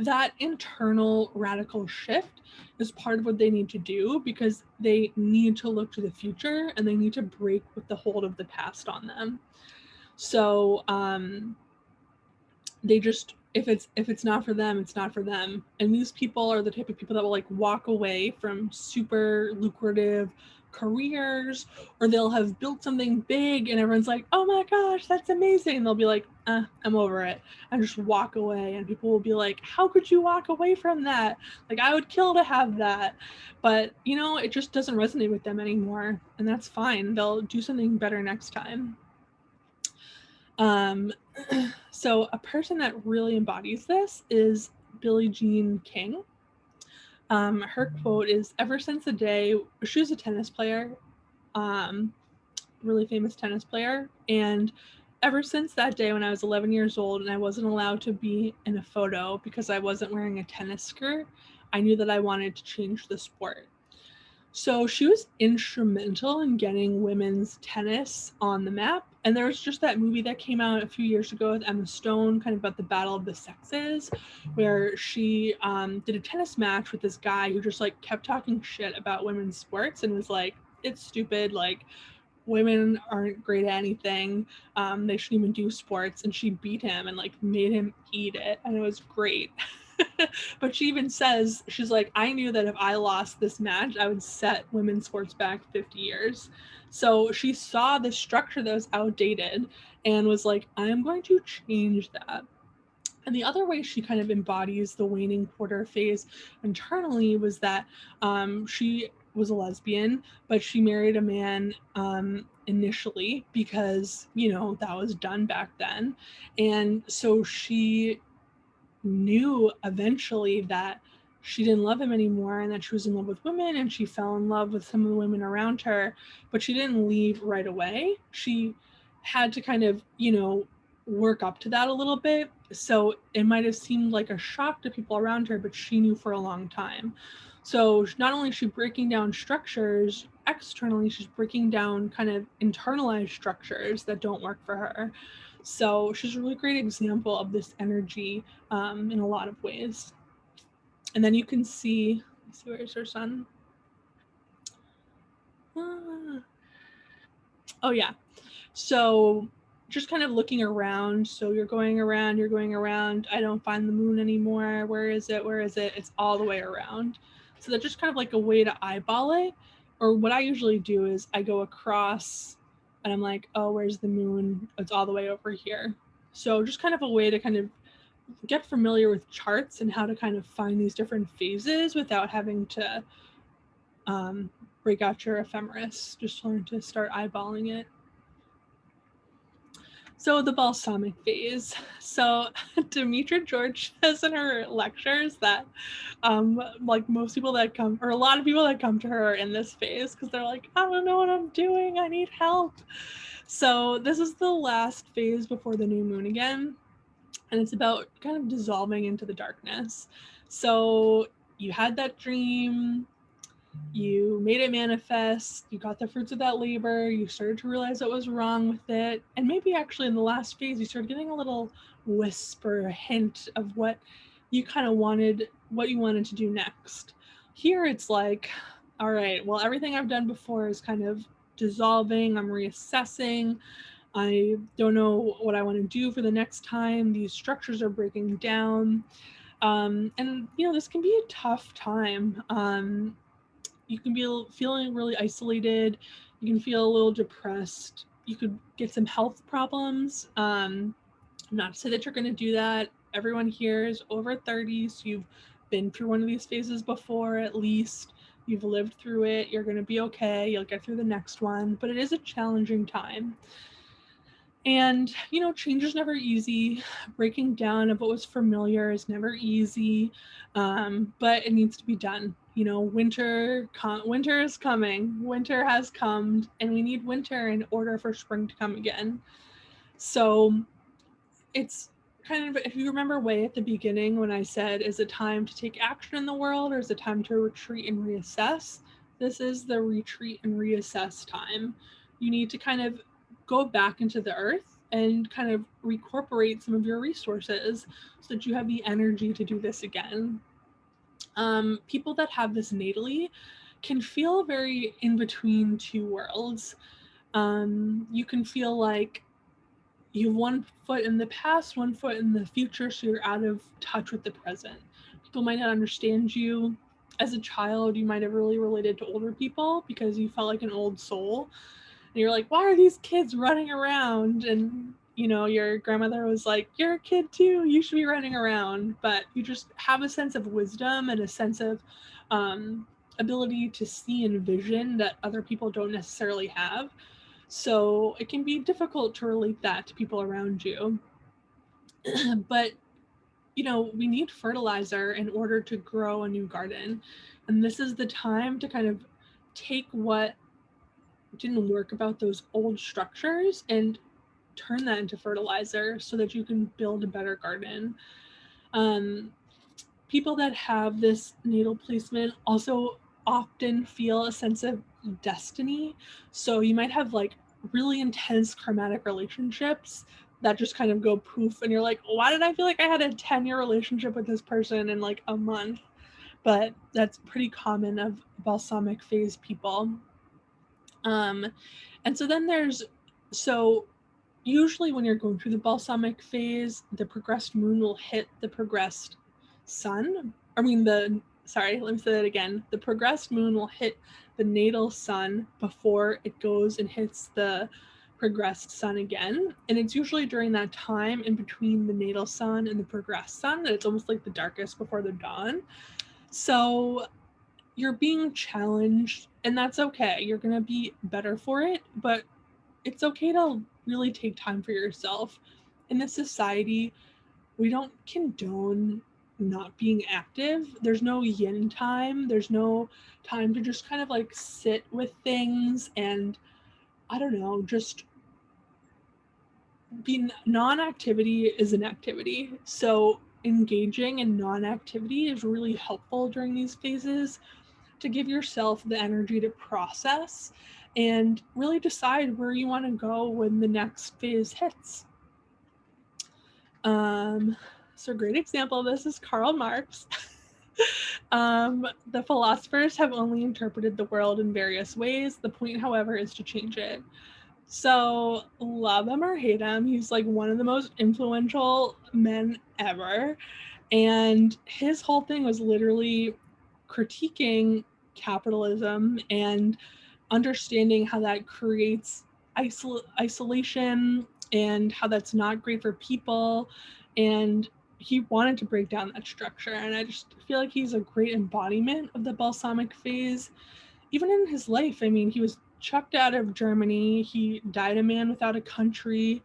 that internal radical shift is part of what they need to do because they need to look to the future and they need to break with the hold of the past on them. So they just, if it's not for them, it's not for them. And these people are the type of people that will like walk away from super lucrative careers, or they'll have built something big and everyone's like, oh my gosh, that's amazing, and they'll be like, I'm over it, and just walk away. And people will be like, how could you walk away from that? Like, I would kill to have that. But you know, it just doesn't resonate with them anymore, and that's fine. They'll do something better next time. So a person that really embodies this is Billie Jean King. Her quote is, ever since the day, she was a tennis player, really famous tennis player, and ever since that day when I was 11 years old and I wasn't allowed to be in a photo because I wasn't wearing a tennis skirt, I knew that I wanted to change the sport. So she was instrumental in getting women's tennis on the map. And there was just that movie that came out a few years ago with Emma Stone, kind of about the battle of the sexes, where she did a tennis match with this guy who just like kept talking shit about women's sports and was like, it's stupid, like women aren't great at anything. They shouldn't even do sports. And she beat him and like made him eat it. And it was great. But she even says, she's like, I knew that if I lost this match, I would set women's sports back 50 years. So she saw the structure that was outdated and was like, I am going to change that. And the other way she kind of embodies the waning quarter phase internally was that she was a lesbian, but she married a man initially because, you know, that was done back then. And so she knew eventually that she didn't love him anymore and that she was in love with women, and she fell in love with some of the women around her, but she didn't leave right away. She had to kind of, you know, work up to that a little bit. So it might have seemed like a shock to people around her, but she knew for a long time. So not only is she breaking down structures externally, she's breaking down kind of internalized structures that don't work for her. So she's a really great example of this energy in a lot of ways. And then you can see where's her son? Oh yeah. So just kind of looking around. So you're going around. I don't find the moon anymore. Where is it? It's all the way around. So that's just kind of like a way to eyeball it. Or what I usually do is I go across and I'm like, oh, where's the moon? It's all the way over here. So just kind of a way to kind of get familiar with charts and how to kind of find these different phases without having to break out your ephemeris. Just learn to start eyeballing it. So the balsamic phase. So Demetra George says in her lectures that like most people that come, or a lot of people that come to her are in this phase because they're like, I don't know what I'm doing, I need help. So this is the last phase before the new moon again. And it's about kind of dissolving into the darkness. So you had that dream, you made it manifest, you got the fruits of that labor, you started to realize what was wrong with it, and maybe actually in the last phase you started getting a little whisper, a hint of what you kind of wanted, what you wanted to do next. Here it's like, all right, well, everything I've done before is kind of dissolving, I'm reassessing, I don't know what I want to do for the next time, these structures are breaking down. And you know, this can be a tough time. You can be feeling really isolated. You can feel a little depressed. You could get some health problems. Not to say that you're going to do that. Everyone here is over 30, so you've been through one of these phases before at least. You've lived through it. You're going to be okay. You'll get through the next one. But it is a challenging time. And, you know, change is never easy. Breaking down of what was familiar is never easy, but it needs to be done. You know, winter is coming. Winter has come, and we need winter in order for spring to come again. So it's kind of, if you remember way at the beginning when I said, is it time to take action in the world or is it time to retreat and reassess? This is the retreat and reassess time. You need to kind of go back into the earth and kind of recorporate some of your resources so that you have the energy to do this again. People that have this natally can feel very in between two worlds. You can feel like you have one foot in the past, one foot in the future, so you're out of touch with the present. People might not understand you. As a child, you might have really related to older people because you felt like an old soul. And you're like, why are these kids running around? And, you know, your grandmother was like, you're a kid too, you should be running around. But you just have a sense of wisdom and a sense of ability to see and vision that other people don't necessarily have. So it can be difficult to relate that to people around you. But, you know, we need fertilizer in order to grow a new garden. And this is the time to kind of take what didn't work about those old structures and turn that into fertilizer so that you can build a better garden. People that have this natal placement also often feel a sense of destiny. So you might have like really intense karmatic relationships that just kind of go poof, and you're like, why did I feel like I had a 10-year relationship with this person in like a month? But that's pretty common of balsamic phase people. And so then so usually when you're going through the balsamic phase, the progressed moon will hit the progressed sun. Sorry, let me say that again. The progressed moon will hit the natal sun before it goes and hits the progressed sun again. And it's usually during that time in between the natal sun and the progressed sun that it's almost like the darkest before the dawn. So you're being challenged, and that's okay. You're going to be better for it, but it's okay to really take time for yourself. In this society, we don't condone not being active. There's no yin time. There's no time to just kind of like sit with things and, I don't know, just be non-activity is an activity. So engaging in non-activity is really helpful during these phases to give yourself the energy to process and really decide where you want to go when the next phase hits. So a great example of this is Karl Marx. The philosophers have only interpreted the world in various ways. The point, however, is to change it. So love him or hate him, he's like one of the most influential men ever. And his whole thing was literally critiquing capitalism and understanding how that creates isolation and how that's not great for people. And he wanted to break down that structure. And I just feel like he's a great embodiment of the balsamic phase. Even in his life, I mean, he was chucked out of Germany. He died a man without a country.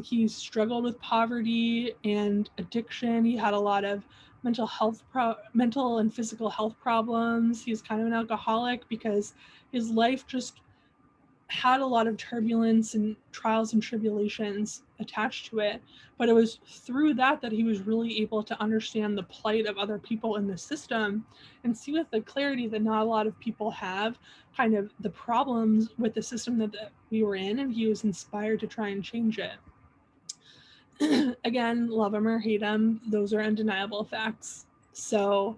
He struggled with poverty and addiction. He had a lot of mental and physical health problems. He's kind of an alcoholic because his life just had a lot of turbulence and trials and tribulations attached to it. But it was through that he was really able to understand the plight of other people in the system and see with the clarity that not a lot of people have, kind of the problems with the system that we were in, and he was inspired to try and change it. Again, love him or hate him, those are undeniable facts. So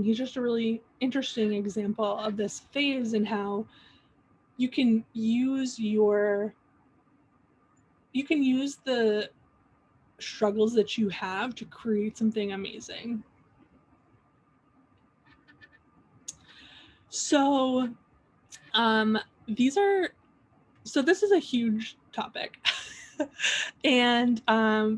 he's just a really interesting example of this phase and how you can use the struggles that you have to create something amazing. So this is a huge topic. And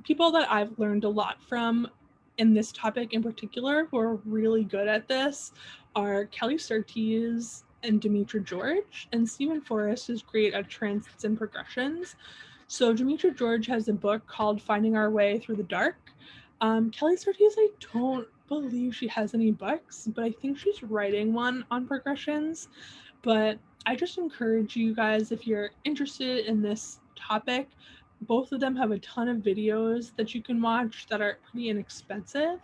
people that I've learned a lot from in this topic in particular who are really good at this are Kelly Surtees and Demetra George, and Stephen Forrest is great at transits and progressions. So Demetra George has a book called Finding Our Way Through the Dark. Kelly Surtees, I don't believe she has any books, but I think she's writing one on progressions. But I just encourage you guys, if you're interested in this topic, both of them have a ton of videos that you can watch that are pretty inexpensive.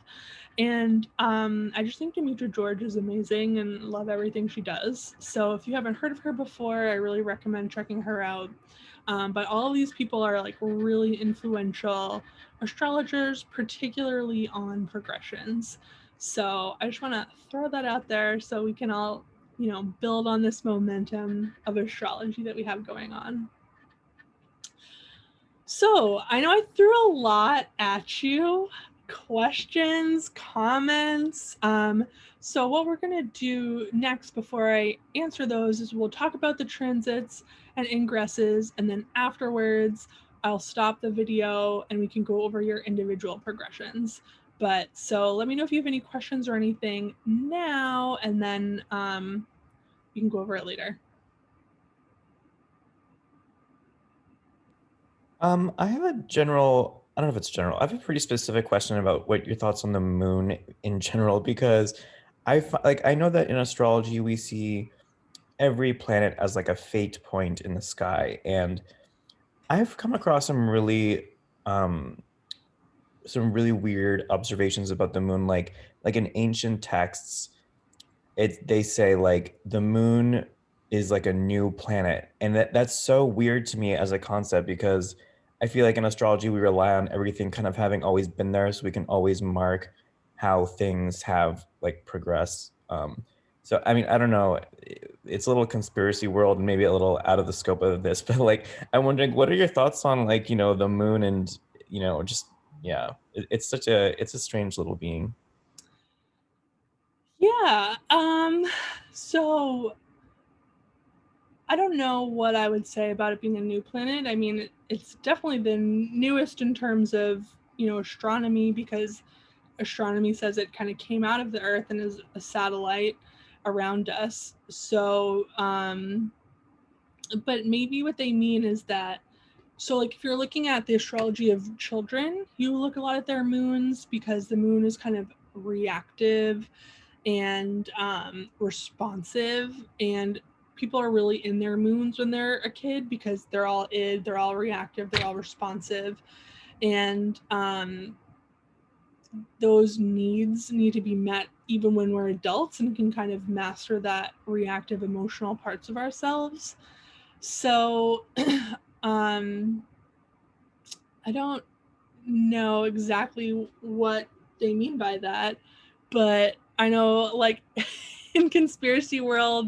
And I just think Demetra George is amazing and love everything she does. So if you haven't heard of her before, I really recommend checking her out. But all of these people are like really influential astrologers, particularly on progressions. So I just want to throw that out there so we can all, build on this momentum of astrology that we have going on. So I know I threw a lot at you, questions, comments. So what we're going to do next before I answer those is we'll talk about the transits and ingresses, and then afterwards I'll stop the video and we can go over your individual progressions. But so let me know if you have any questions or anything now, and then you can go over it later. I have a general, I don't know if it's general, I have a pretty specific question about what your thoughts on the moon in general, because I know that in astrology we see every planet as like a fate point in the sky, and I've come across some really weird observations about the moon, like in ancient texts they say like the moon is like a new planet, and that's so weird to me as a concept, because I feel like in astrology we rely on everything kind of having always been there, so we can always mark how things have like progressed. So I mean, I don't know, it's a little conspiracy world and maybe a little out of the scope of this, but like I'm wondering, what are your thoughts on like, the moon, and just, yeah, it's a strange little being. Yeah. So I don't know what I would say about it being a new planet. I mean, it's definitely the newest in terms of, astronomy, because astronomy says it kind of came out of the Earth and is a satellite around us. So, but maybe what they mean is that, so like if you're looking at the astrology of children, you look a lot at their moons, because the moon is kind of reactive and responsive, and people are really in their moons when they're a kid, because they're all they're all reactive, they're all responsive, and those needs need to be met even when we're adults and can kind of master that reactive emotional parts of ourselves. So I don't know exactly what they mean by that, but I know, like, in conspiracy world,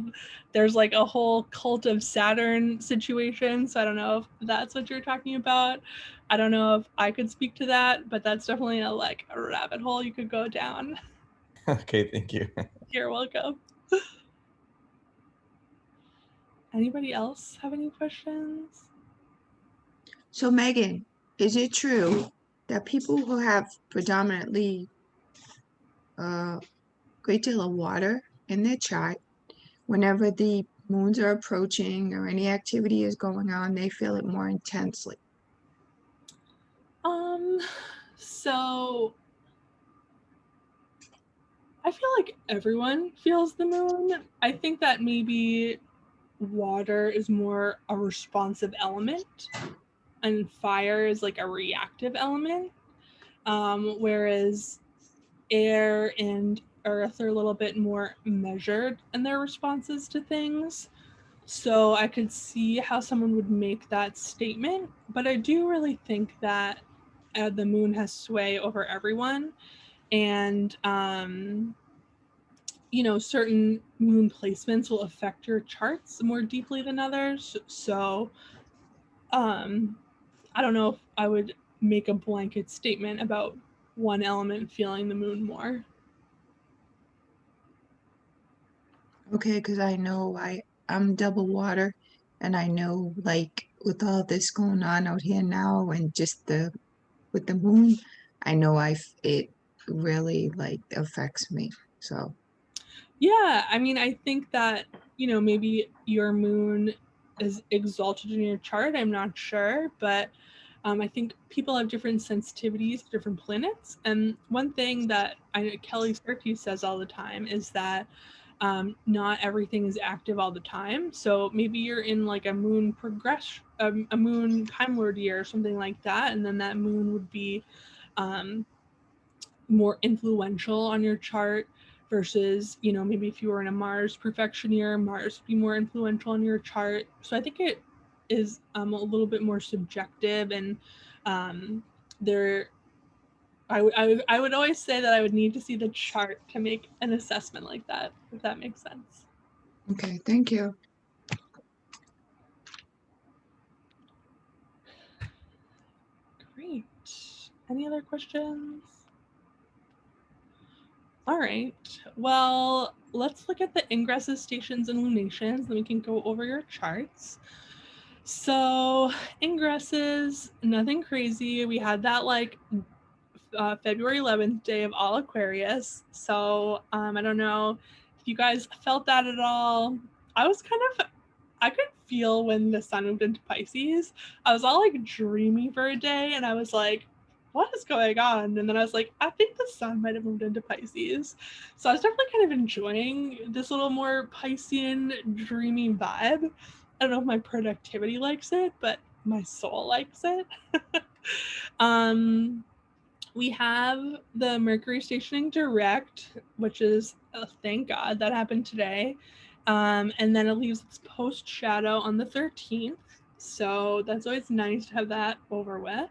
there's like a whole cult of Saturn situation. So I don't know if that's what you're talking about. I don't know if I could speak to that, but that's definitely a rabbit hole you could go down. Okay, thank you. You're welcome. Anybody else have any questions? So, Megan, is it true that people who have predominantly a great deal of water in their chart, whenever the moons are approaching or any activity is going on, they feel it more intensely? So I feel like everyone feels the moon. I think that maybe water is more a responsive element and fire is like a reactive element, whereas air and earth are a little bit more measured in their responses to things. So I could see how someone would make that statement, but I do really think that the moon has sway over everyone, and certain moon placements will affect your charts more deeply than others. So um, I don't know if I would make a blanket statement about one element feeling the moon more. Okay, because I know I'm double water, and I know like with all this going on out here now, and just the with the moon, I know it really like affects me. So Yeah, I mean, I think that, maybe your moon is exalted in your chart. I'm not sure, but I think people have different sensitivities to different planets. And one thing that I know Kelly Surtees says all the time is that not everything is active all the time. So maybe you're in like a moon progress, a moon Time Lord year or something like that, and then that moon would be um, more influential on your chart versus, maybe if you were in a Mars perfection year, Mars would be more influential on your chart. So I think it is a little bit more subjective, and there I would always say that I would need to see the chart to make an assessment like that, if that makes sense. okay, thank you. Great. Any other questions? All right. Well, let's look at the ingresses, stations, and lunations. Then we can go over your charts. So ingresses, nothing crazy. We had that February 11th day of all Aquarius. So I don't know if you guys felt that at all. I could feel when the sun moved into Pisces. I was all like dreamy for a day, and I was like, what is going on? And then I was like, I think the sun might have moved into Pisces. So I was definitely kind of enjoying this little more Piscean dreamy vibe. I don't know if my productivity likes it, but my soul likes it. um we have the Mercury stationing direct, which is thank God that happened today. And then it leaves its post shadow on the 13th. So that's always nice to have that over with.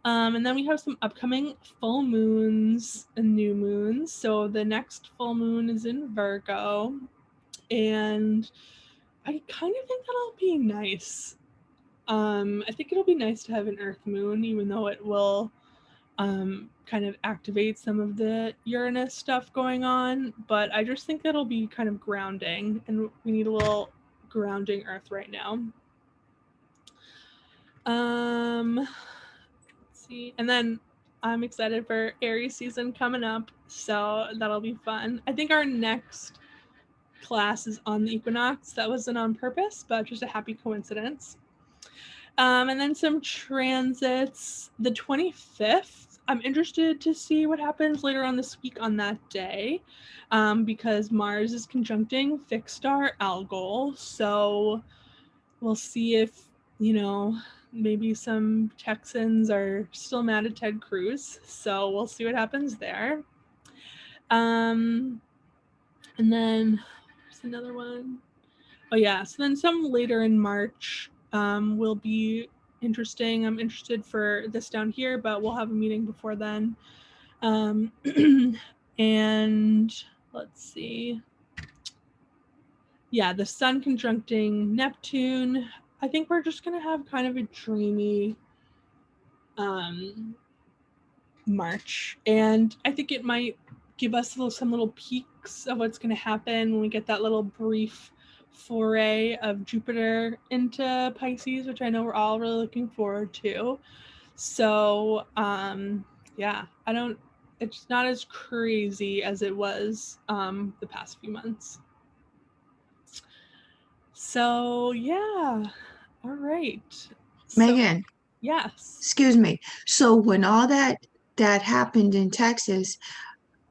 And then we have some upcoming full moons and new moons. So the next full moon is in Virgo. And I kind of think that'll be nice. I think it'll be nice to have an Earth moon, even though it will kind of activate some of the Uranus stuff going on. But I just think that'll be kind of grounding, and we need a little grounding Earth right now. Let's see. And then I'm excited for Aries season coming up, so that'll be fun. I think our next class is on the equinox. That wasn't on purpose, but just a happy coincidence. And then some transits. The 25th, I'm interested to see what happens later on this week on that day, because Mars is conjuncting fixed star Algol. So we'll see if, maybe some Texans are still mad at Ted Cruz. So we'll see what happens there. And then there's another one. Oh yeah, so then some later in March will be interesting. I'm interested for this down here, but we'll have a meeting before then. And let's see. Yeah, the sun conjuncting Neptune. I think we're just going to have kind of a dreamy March. And I think it might give us some little peeks of what's going to happen when we get that little brief foray of Jupiter into Pisces, which I know we're all really looking forward to. So yeah, it's not as crazy as it was the past few months. So yeah, all right. Megan. Yes. Excuse me. So when all that happened in Texas,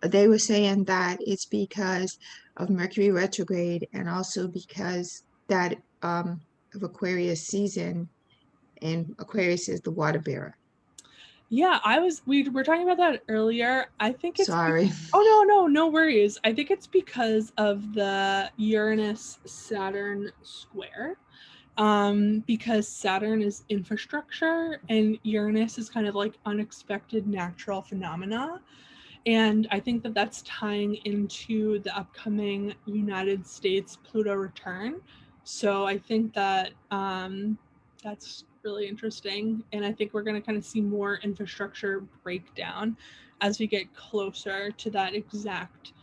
they were saying that it's because of Mercury retrograde and also because that of Aquarius season, and Aquarius is the water bearer. Yeah, we were talking about that earlier. I think it's sorry. No worries. I think it's because of the Uranus Saturn square. Because Saturn is infrastructure and Uranus is kind of like unexpected natural phenomena. And I think that that's tying into the upcoming United States Pluto return. So I think that that's really interesting. And I think we're going to kind of see more infrastructure breakdown as we get closer to that exact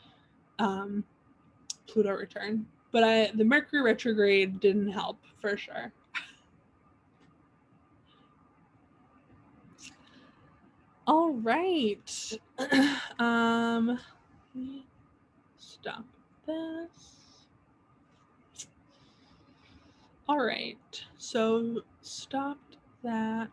Pluto return. But the Mercury retrograde didn't help for sure. All right. Stop this. All right. So stopped that.